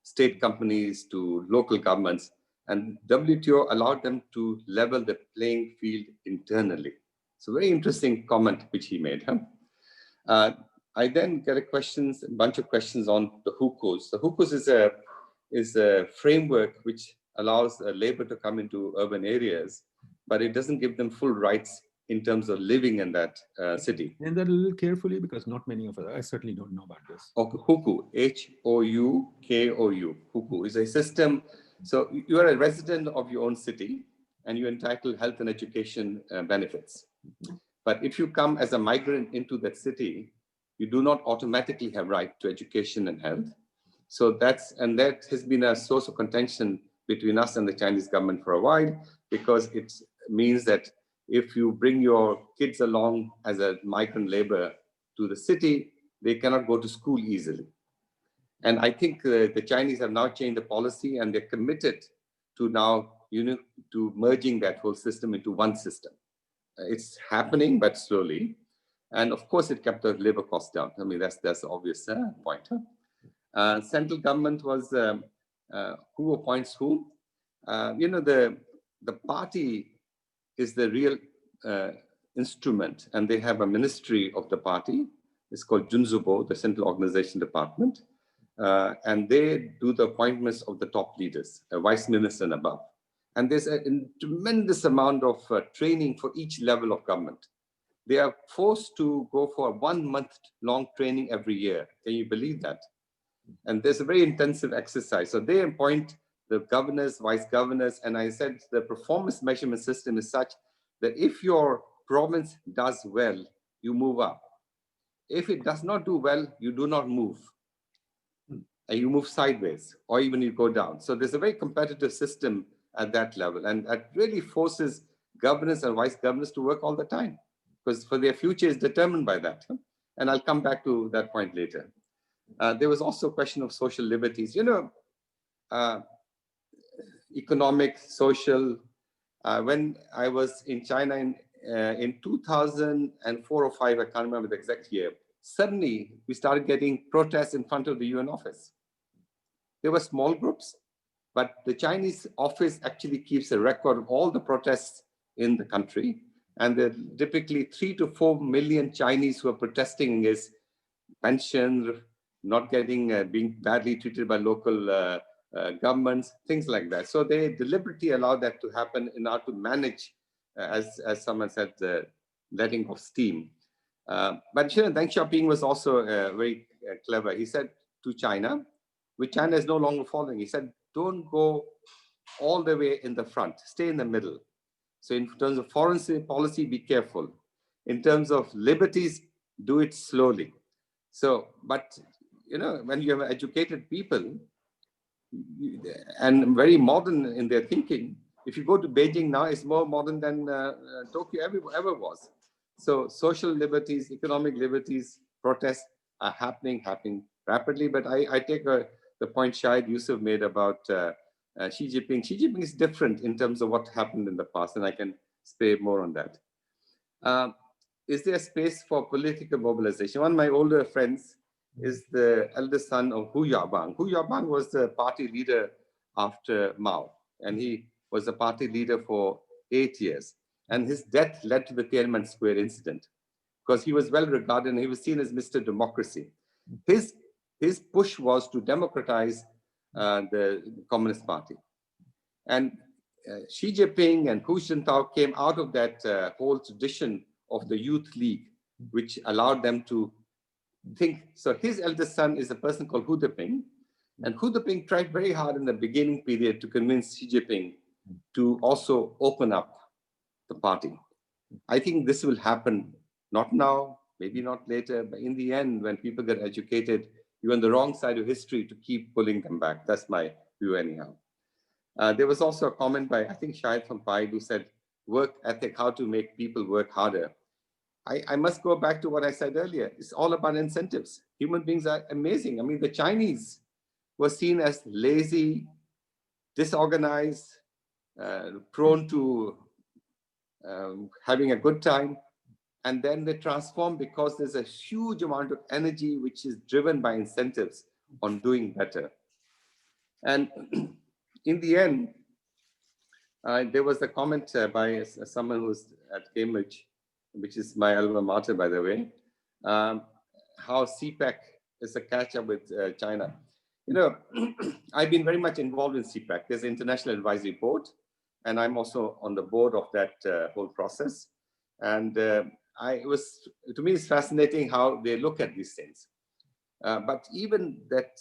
state companies to local governments. And WTO allowed them to level the playing field internally. So very interesting comment which he made. Huh? I then get a bunch of questions on the HUKUs. The HUKUs is a framework which allows labor to come into urban areas, but it doesn't give them full rights in terms of living in that city. And that a little carefully because not many of us, I certainly don't know about this. Okay, HUKU, H-O-U-K-O-U. HUKU is a system. So you are a resident of your own city and you're entitled health and education benefits. But if you come as a migrant into that city, you do not automatically have right to education and health. So that has been a source of contention between us and the Chinese government for a while, because it means that if you bring your kids along as a migrant labor to the city, they cannot go to school easily. And I think the Chinese have now changed the policy and they're committed to now, to merging that whole system into one system. It's happening, but slowly. And of course, it kept the labor cost down. I mean, that's the obvious point. Huh? Central government was who appoints whom. The party is the real instrument, and they have a ministry of the party. It's called Junzubo, the Central Organization Department. And they do the appointments of the top leaders, a vice minister and above. And there's a tremendous amount of training for each level of government. They are forced to go for a 1 month long training every year. Can you believe that? And there's a very intensive exercise. So they appoint the governors, vice governors, and I said the performance measurement system is such that if your province does well, you move up. If it does not do well, you do not move. And you move sideways, or even you go down. So there's a very competitive system at that level. And that really forces governors and vice governors to work all the time, because for their future is determined by that. And I'll come back to that point later. There was also a question of social liberties. Economic, social. When I was in China in 2004 or 5, I can't remember the exact year, suddenly we started getting protests in front of the UN office. There were small groups, but the Chinese office actually keeps a record of all the protests in the country. And there are typically 3 to 4 million Chinese who are protesting against pensions, not getting, being badly treated by local governments, things like that. So they deliberately allow that to happen in order to manage, as someone said, the letting of steam. But Deng Xiaoping was also very clever. He said to China, which China is no longer following, he said, don't go all the way in the front, stay in the middle. So in terms of foreign policy, be careful. In terms of liberties, do it slowly. So, but you know, when you have educated people and very modern in their thinking, if you go to Beijing now, it's more modern than Tokyo ever was. So social liberties, economic liberties, protests are happening rapidly. But I take the point Shahid Yusuf made about Xi Jinping. Xi Jinping is different in terms of what happened in the past, and I can say more on that. Is there space for political mobilization? One of my older friends is the eldest son of Hu Yaobang. Hu Yaobang was the party leader after Mao, and he was a party leader for 8 years. And his death led to the Tiananmen Square incident because he was well regarded and he was seen as Mr. Democracy. His push was to democratize the Communist Party. And Xi Jinping and Hu Jintao came out of that whole tradition of the Youth League, which allowed them to think. So his eldest son is a person called Hu Deping, and Hu Deping tried very hard in the beginning period to convince Xi Jinping to also open up the party. I think this will happen, not now, maybe not later, but in the end, when people get educated, you're on the wrong side of history to keep pulling them back. That's my view anyhow. There was also a comment by, I think, Shahid from PIDE, who said, work ethic, how to make people work harder. I must go back to what I said earlier. It's all about incentives. Human beings are amazing. I mean, the Chinese were seen as lazy, disorganized, prone to having a good time. And then they transform because there's a huge amount of energy which is driven by incentives on doing better. And in the end, there was a comment by someone who's at Cambridge, which is my alma mater, by the way, how CPEC is a catch-up with China. You know, I've been very much involved in CPEC. There's an International Advisory Board, and I'm also on the board of that whole process. And to me, it's fascinating how they look at these things. But even that,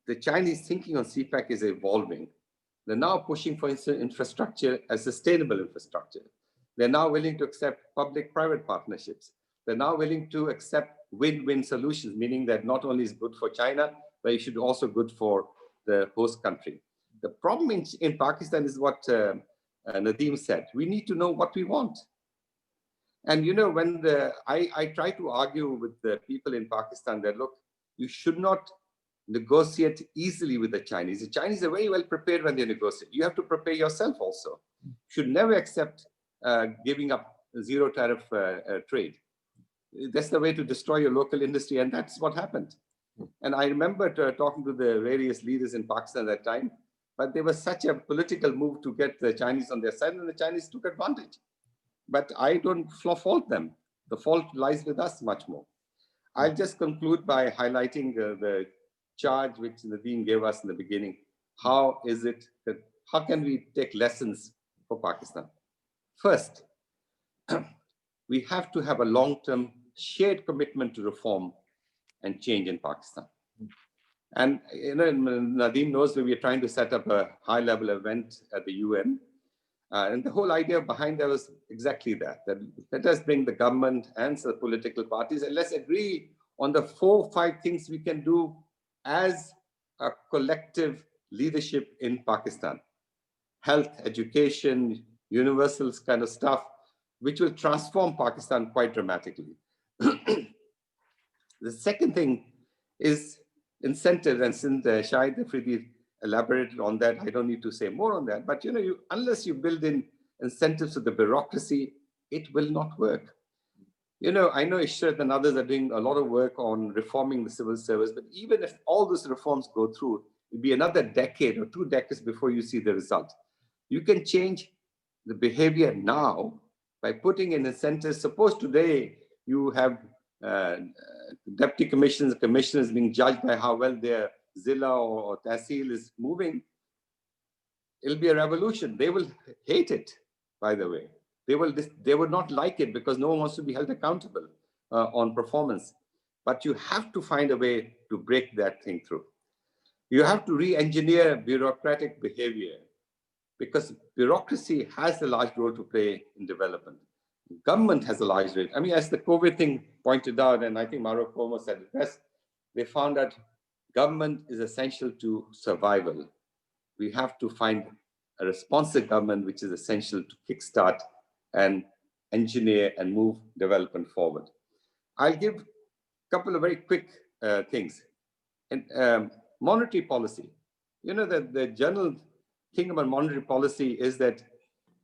the Chinese thinking on CPEC is evolving. They're now pushing for infrastructure as sustainable infrastructure. They're now willing to accept public-private partnerships. They're now willing to accept win-win solutions, meaning that not only is good for China, but it should also good for the host country. The problem in Pakistan is what Nadeem said. We need to know what we want. And you know, when I try to argue with the people in Pakistan that, look, you should not negotiate easily with the Chinese. The Chinese are very well prepared when they negotiate. You have to prepare yourself also. You should never accept giving up zero tariff trade. That's the way to destroy your local industry, and that's what happened. And I remember talking to the various leaders in Pakistan at that time, but there was such a political move to get the Chinese on their side, and the Chinese took advantage. But I don't fault them. The fault lies with us much more. I'll just conclude by highlighting the charge which Nadeem gave us in the beginning. How can we take lessons for Pakistan? First, we have to have a long-term shared commitment to reform and change in Pakistan. And you know, Nadeem knows that we are trying to set up a high-level event at the UN. And the whole idea behind that was exactly that let us bring the government and the political parties and let's agree on the 4 or 5 things we can do as a collective leadership in Pakistan. Health, education, universals kind of stuff, which will transform Pakistan quite dramatically. The second thing is incentives, and since Shahid Afridi elaborated on that, I don't need to say more on that, but you know, unless you build in incentives to the bureaucracy, it will not work. You know, I know Ishrat and others are doing a lot of work on reforming the civil service, but even if all those reforms go through, it'll be another decade or 2 decades before you see the result. You can change the behavior now by putting in incentives. Suppose today you have deputy commissioners being judged by how well their Zilla or Tahsil is moving. It'll be a revolution. They will hate it, by the way. They would not like it because no one wants to be held accountable on performance. But you have to find a way to break that thing through. You have to re-engineer bureaucratic behavior. because bureaucracy has a large role to play in development. Government has a large role. I mean, as the COVID thing pointed out, and I think Mauro Cuomo said it best, they found that government is essential to survival. We have to find a responsive government, which is essential to kickstart and engineer and move development forward. I'll give a couple of very quick things. And monetary policy. You know, the general thing about monetary policy is that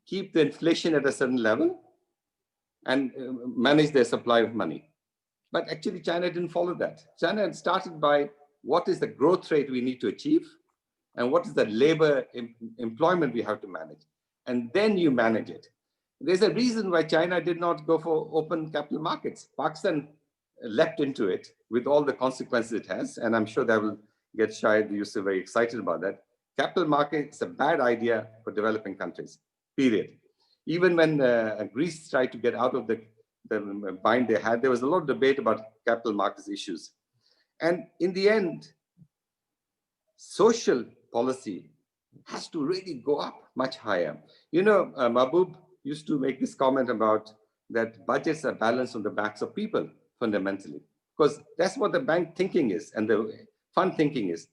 keep the inflation at a certain level and manage their supply of money. But actually, China didn't follow that. China had started by what is the growth rate we need to achieve and what is the labor employment we have to manage. And then you manage it. There's a reason why China did not go for open capital markets. Pakistan leapt into it with all the consequences it has. And I'm sure that will get Shahid Yusuf very excited about that. Capital market is a bad idea for developing countries, period. Even when Greece tried to get out of the bind they had, there was a lot of debate about capital markets issues. And in the end, social policy has to really go up much higher. You know, Mahbub used to make this comment about that budgets are balanced on the backs of people, fundamentally, because that's what the bank thinking is and the fund thinking is.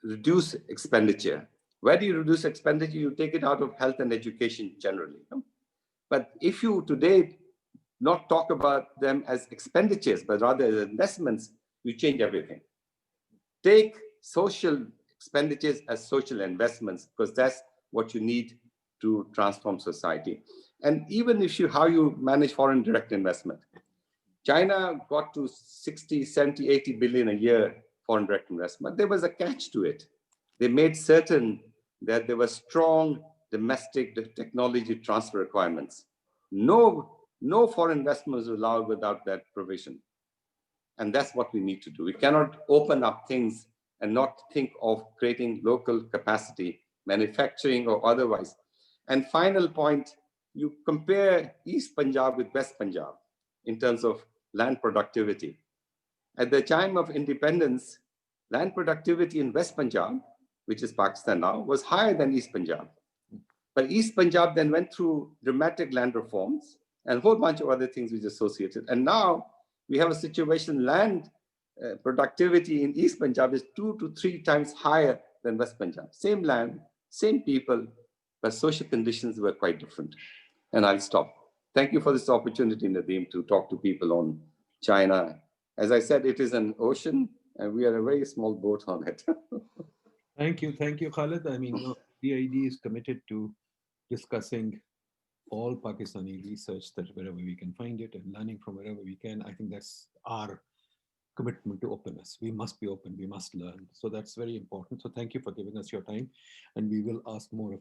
Reduce expenditure. Where do you reduce expenditure? You take it out of health and education generally. No? But if you today not talk about them as expenditures, but rather as investments, you change everything. Take social expenditures as social investments, because that's what you need to transform society. And even if how you manage foreign direct investment. China got to 60, 70, 80 billion a year foreign direct investment. There was a catch to it. They made certain that there were strong domestic technology transfer requirements. No foreign investment is allowed without that provision. And that's what we need to do. We cannot open up things and not think of creating local capacity, manufacturing or otherwise. And final point, you compare East Punjab with West Punjab in terms of land productivity. At the time of independence, land productivity in West Punjab, which is Pakistan now, was higher than East Punjab. But East Punjab then went through dramatic land reforms and a whole bunch of other things which associated. And now we have a situation, land productivity in East Punjab is 2 to 3 times higher than West Punjab. Same land, same people, but social conditions were quite different. And I'll stop. Thank you for this opportunity, Nadeem, to talk to people on China. As I said, it is an ocean and we are a very small boat on it. Thank you, Khalid. I mean, PIDE is committed to discussing all Pakistani research that wherever we can find it and learning from wherever we can. I think that's our commitment to openness. We must be open, we must learn. So that's very important. So thank you for giving us your time and we will ask more of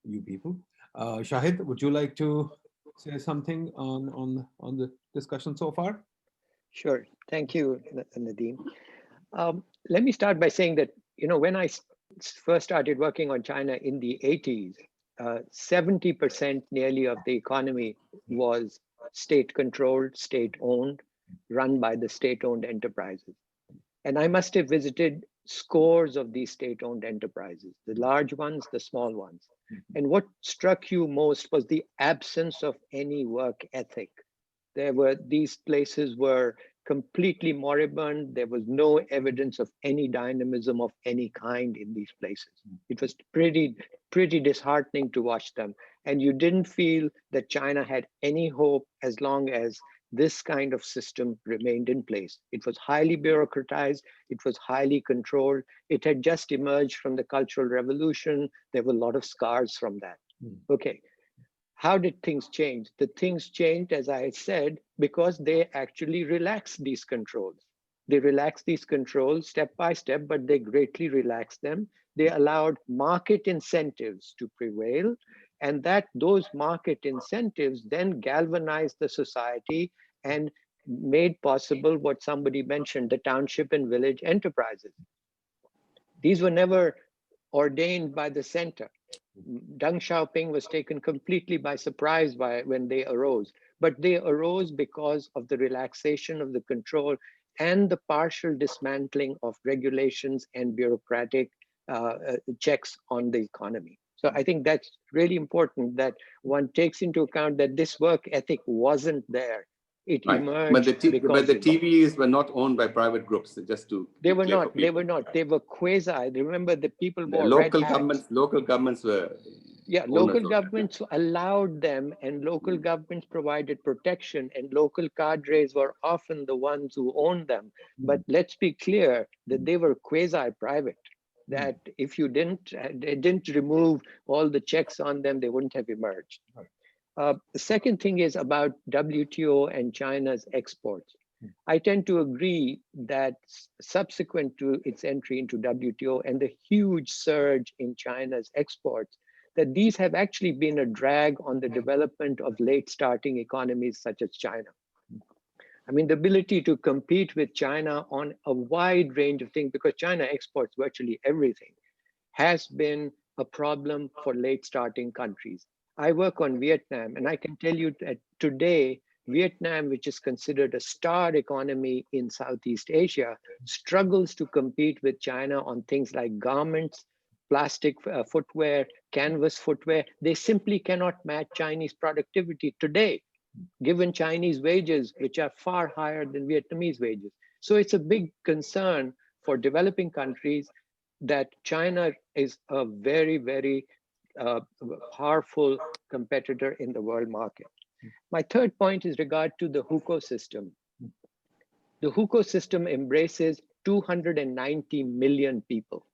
you people. Shahid, would you like to say something on the discussion so far? Sure, thank you, Nadeem. Let me start by saying that, when I first started working on China in the 80s, 70% nearly of the economy was state-controlled, state-owned, run by the state-owned enterprises. And I must have visited scores of these state-owned enterprises, the large ones, the small ones. And what struck you most was the absence of any work ethic. These places were completely moribund. There was no evidence of any dynamism of any kind in these places. It was pretty disheartening to watch them. And you didn't feel that China had any hope as long as this kind of system remained in place. It was highly bureaucratized. It was highly controlled. It had just emerged from the Cultural Revolution. There were a lot of scars from that. Okay. How did things change? The things changed, as I said, because they actually relaxed these controls. They relaxed these controls step by step, but they greatly relaxed them. They allowed market incentives to prevail, and those market incentives then galvanized the society and made possible what somebody mentioned, the township and village enterprises. These were never ordained by the center. Deng Xiaoping was taken completely by surprise when they arose, but they arose because of the relaxation of the control and the partial dismantling of regulations and bureaucratic checks on the economy. So I think that's really important that one takes into account that this work ethic wasn't there. It Right. emerged But the because TVs were not owned by private groups, just to they be were clear for not. They people. were not. They were quasi. Remember, the people The wore red hats. local governments were Yeah, owners local of it. governments allowed them, and local governments provided protection, and local cadres were often the ones who owned them. But let's be clear that they were quasi-private, that if you didn't remove all the checks on them, they wouldn't have emerged. The second thing is about WTO and China's exports. I tend to agree that subsequent to its entry into WTO and the huge surge in China's exports, that these have actually been a drag on the development of late starting economies such as China. I mean, the ability to compete with China on a wide range of things, because China exports virtually everything, has been a problem for late starting countries. I work on Vietnam, and I can tell you that today, Vietnam, which is considered a star economy in Southeast Asia, struggles to compete with China on things like garments, plastic footwear, canvas footwear. They simply cannot match Chinese productivity today, given Chinese wages, which are far higher than Vietnamese wages. So it's a big concern for developing countries that China is a very, very powerful competitor in the world market. My third point is regard to the hukou system. The hukou system embraces 290 million people.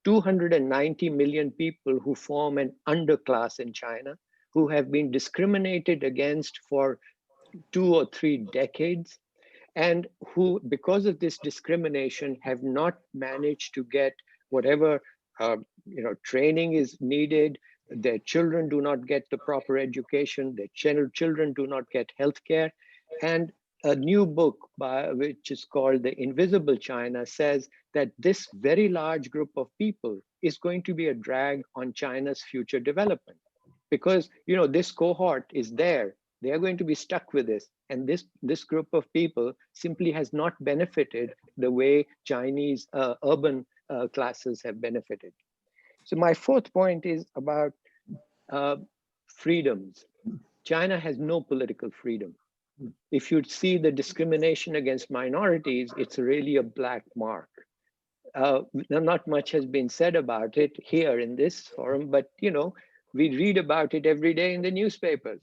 290 million people who form an underclass in China, who have been discriminated against for 2 or 3 decades, and who, because of this discrimination, have not managed to get whatever training is needed. Their children do not get the proper education. Their children do not get healthcare. And a new book which is called The Invisible China says that this very large group of people is going to be a drag on China's future development, because this cohort is there. They are going to be stuck with this. And this group of people simply has not benefited the way Chinese urban classes have benefited. So my fourth point is about freedoms. China has no political freedom. If you see the discrimination against minorities, it's really a black mark. Not much has been said about it here in this forum, but we read about it every day in the newspapers.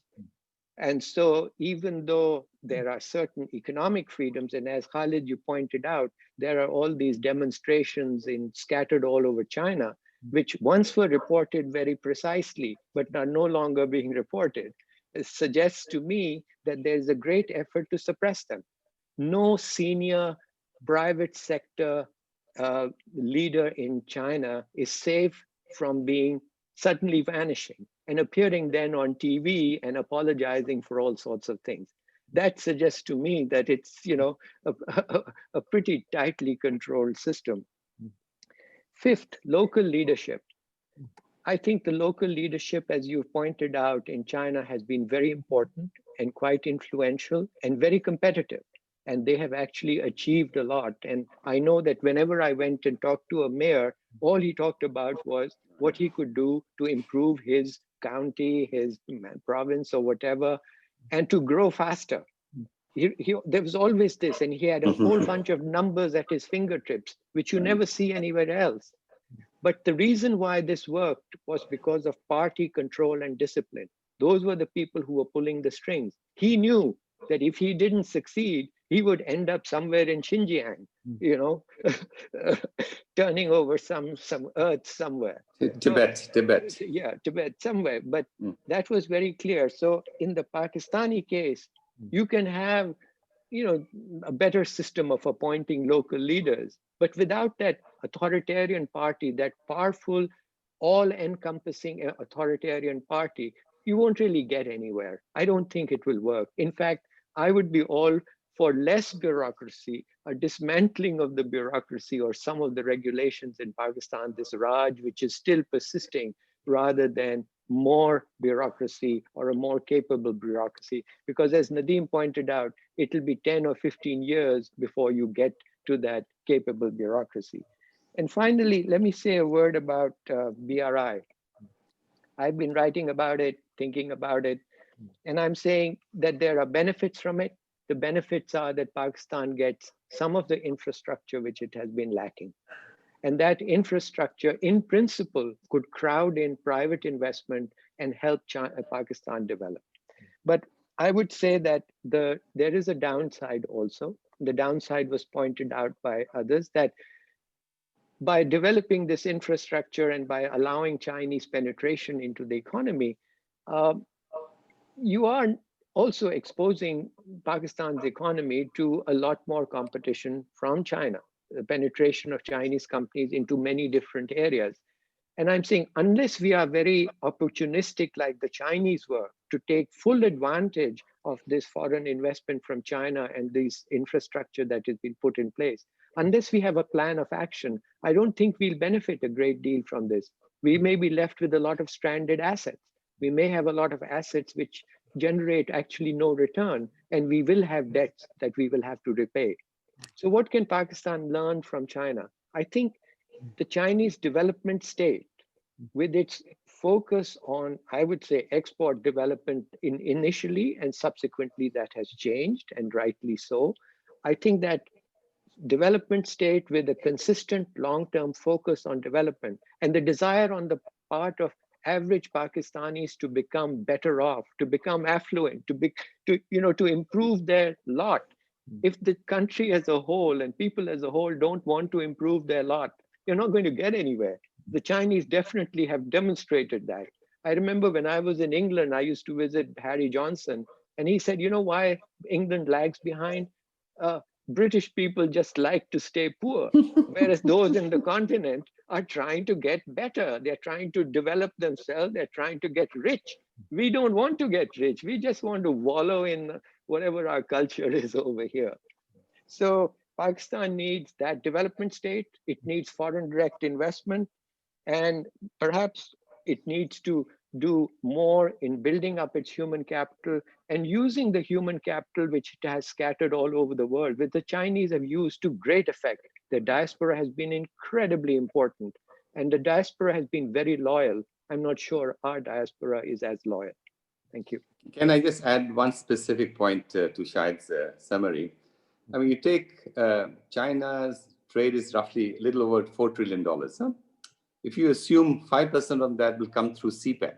And so even though there are certain economic freedoms, and as Khalid, you pointed out, there are all these demonstrations scattered all over China, which once were reported very precisely, but are no longer being reported. It suggests to me that there's a great effort to suppress them. No senior private sector leader in China is safe from being suddenly vanishing and appearing then on TV and apologizing for all sorts of things. That suggests to me that it's a pretty tightly controlled system. Fifth, local leadership. I think the local leadership, as you pointed out, in China has been very important and quite influential and very competitive. And they have actually achieved a lot. And I know that whenever I went and talked to a mayor, all he talked about was what he could do to improve his county, his province, or whatever, and to grow faster. There was always this, and he had a whole bunch of numbers at his fingertips, which you never see anywhere else. But the reason why this worked was because of party control and discipline. Those were the people who were pulling the strings. He knew that if he didn't succeed, he would end up somewhere in Xinjiang, turning over some earth somewhere. Tibet. Yeah, Tibet, somewhere. But that was very clear. So in the Pakistani case, you can have a better system of appointing local leaders. But without that authoritarian party, that powerful, all-encompassing authoritarian party, you won't really get anywhere. I don't think it will work. In fact, I would be all for less bureaucracy, a dismantling of the bureaucracy or some of the regulations in Pakistan, this Raj, which is still persisting, rather than more bureaucracy or a more capable bureaucracy. Because as Nadeem pointed out, it'll be 10 or 15 years before you get to that capable bureaucracy. And finally, let me say a word about BRI. I've been writing about it, thinking about it, and I'm saying that there are benefits from it. The benefits are that Pakistan gets some of the infrastructure which it has been lacking. And that infrastructure, in principle, could crowd in private investment and help Pakistan develop. But I would say that there is a downside also. The downside was pointed out by others, that by developing this infrastructure and by allowing Chinese penetration into the economy, you are also exposing Pakistan's economy to a lot more competition from China, the penetration of Chinese companies into many different areas. And I'm saying, unless we are very opportunistic like the Chinese were to take full advantage of this foreign investment from China and this infrastructure that has been put in place, unless we have a plan of action, I don't think we'll benefit a great deal from this. We may be left with a lot of stranded assets. We may have a lot of assets which generate actually no return, and we will have debts that we will have to repay. So what can Pakistan learn from China? I think the Chinese development state, with its focus on, I would say, export development initially, and subsequently that has changed, and rightly so. I think that development state with a consistent long-term focus on development and the desire on the part of average Pakistanis to become better off, to become affluent, to improve their lot. If the country as a whole and people as a whole don't want to improve their lot, you're not going to get anywhere. The Chinese definitely have demonstrated that. I remember when I was in England, I used to visit Harry Johnson, and he said, you know why England lags behind? British people just like to stay poor, whereas those in the continent are trying to get better. They're trying to develop themselves. They're trying to get rich. We don't want to get rich. We just want to wallow in whatever our culture is over here. So Pakistan needs that development state. It needs foreign direct investment, and perhaps it needs to do more in building up its human capital and using the human capital which it has scattered all over the world, which the Chinese have used to great effect. The diaspora has been incredibly important, and the diaspora has been very loyal. I'm not sure our diaspora is as loyal. Thank you. Can I just add one specific point to Shahid's summary? I mean, you take China's trade is roughly a little over $4 trillion. Huh? If you assume 5% of that will come through CPEC,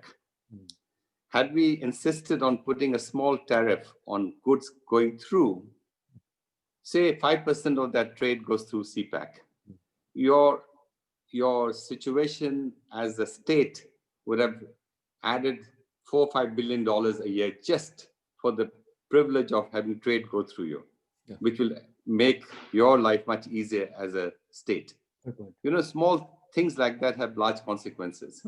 had we insisted on putting a small tariff on goods going through, say 5% of that trade goes through CPEC, your situation as a state would have added $4 or $5 billion a year just for the privilege of having trade go through you, which will make your life much easier as a state. You know, small things like that have large consequences.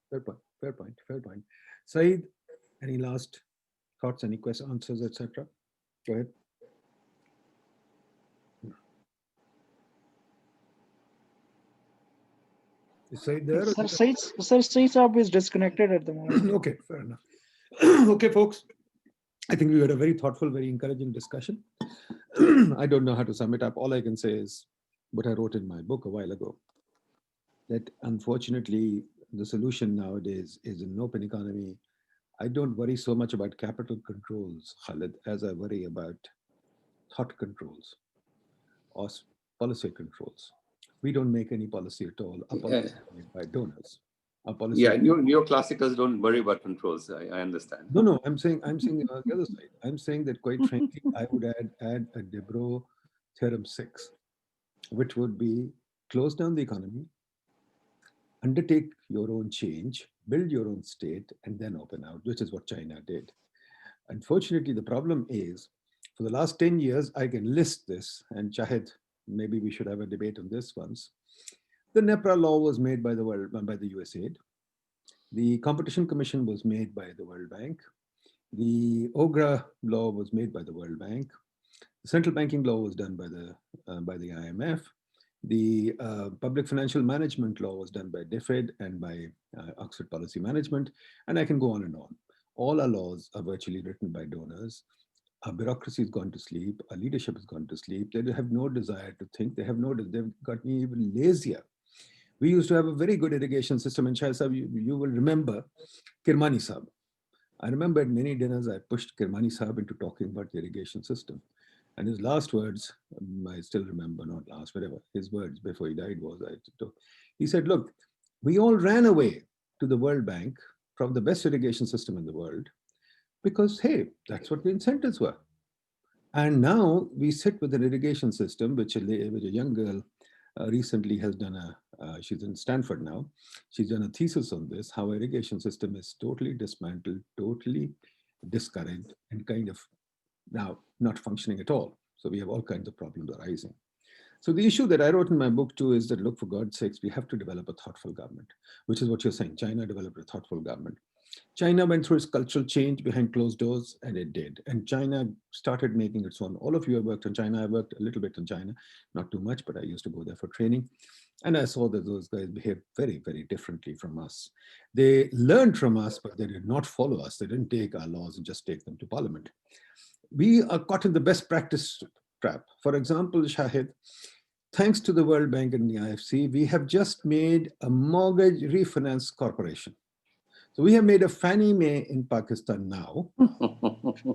Fair point, fair point, fair point. Saeed, any last thoughts, any questions, answers, etc.? Go ahead. Is Saeed there? Sir, Saeed is disconnected at the moment. Okay, fair enough. Okay, folks. I think we had a very thoughtful, very encouraging discussion. I don't know how to sum it up. All I can say is what I wrote in my book a while ago, that unfortunately the solution nowadays is an open economy. I don't worry so much about capital controls, Khalid, as I worry about thought controls or policy controls. We don't make any policy at all. Our policy is made by donors. Our policy. Yeah, neoclassicals don't worry about controls. I understand. No, I'm saying on the other side. I'm saying that quite frankly, I would add a Debro theorem 6, which would be close down the economy, undertake your own change, build your own state, and then open out, which is what China did. Unfortunately, the problem is, for the last 10 years, I can list this, and Shahid, maybe we should have a debate on this once. The NEPRA law was made by the USAID. The Competition Commission was made by the World Bank. The OGRA law was made by the World Bank. The central banking law was done by the IMF. The public financial management law was done by DFID and by Oxford Policy Management, and I can go on and on. All our laws are virtually written by donors. Our bureaucracy has gone to sleep. Our leadership has gone to sleep. They have no desire to think. They've gotten even lazier. We used to have a very good irrigation system in Shahid Sahib. You will remember Kirmani Sahib. I remember at many dinners, I pushed Kirmani Sahib into talking about the irrigation system. And his last words, I still remember, not last, whatever, his words before he died was, he said, look, we all ran away to the World Bank from the best irrigation system in the world because, hey, that's what the incentives were. And now we sit with an irrigation system, which a young girl recently has done she's in Stanford now. She's done a thesis on this, how irrigation system is totally dismantled, totally discouraged, and kind of now not functioning at all. So we have all kinds of problems arising. So the issue that I wrote in my book too is that, look, for God's sakes, we have to develop a thoughtful government, which is what you're saying. China developed a thoughtful government. China went through its cultural change behind closed doors, and it did. And China started making its own. All of you have worked in China. I worked a little bit in China, not too much, but I used to go there for training. And I saw that those guys behave very, very differently from us. They learned from us, but they did not follow us. They didn't take our laws and just take them to parliament. We are caught in the best practice trap. For example, Shahid, thanks to the World Bank and the IFC, we have just made a mortgage refinance corporation. So we have made a Fannie Mae in Pakistan now.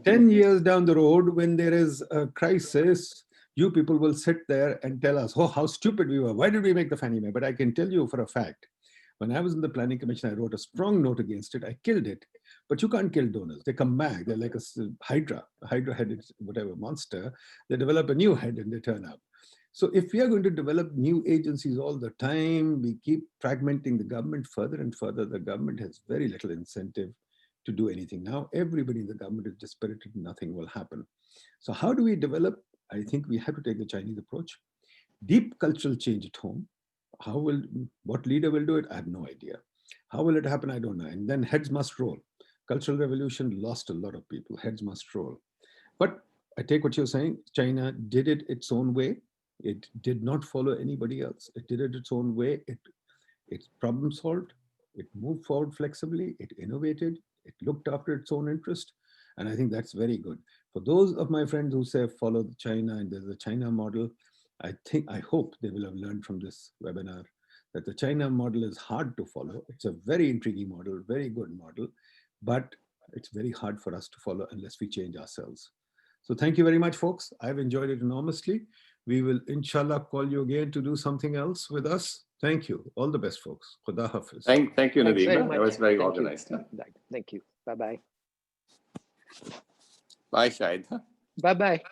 10 years down the road, when there is a crisis, you people will sit there and tell us, oh, how stupid we were. Why did we make the Fannie Mae? But I can tell you for a fact, when I was in the Planning Commission, I wrote a strong note against it. I killed it. But you can't kill donors. They come back. They're like a hydra-headed, whatever monster. They develop a new head and they turn up. So if we are going to develop new agencies all the time, we keep fragmenting the government further and further. The government has very little incentive to do anything. Now everybody in the government is dispirited, nothing will happen. So how do we develop? I think we have to take the Chinese approach. Deep cultural change at home. What leader will do it? I have no idea. How will it happen? I don't know. And then heads must roll. Cultural revolution lost a lot of people. Heads must roll. But I take what you're saying. China did it its own way. It did not follow anybody else. It did it its own way. It problem solved. It moved forward flexibly. It innovated. It looked after its own interest. And I think that's very good. For those of my friends who say follow China and there's a China model, I hope they will have learned from this webinar that the China model is hard to follow. It's a very intriguing model, very good model, but it's very hard for us to follow unless we change ourselves. So thank you very much, folks. I've enjoyed it enormously. We will, inshallah, call you again to do something else with us. Thank you. All the best, folks. Khuda Hafiz. Thank you, Nadeem. That was very organized. Thank you. Bye-bye. Bye, Shahid. Bye-bye.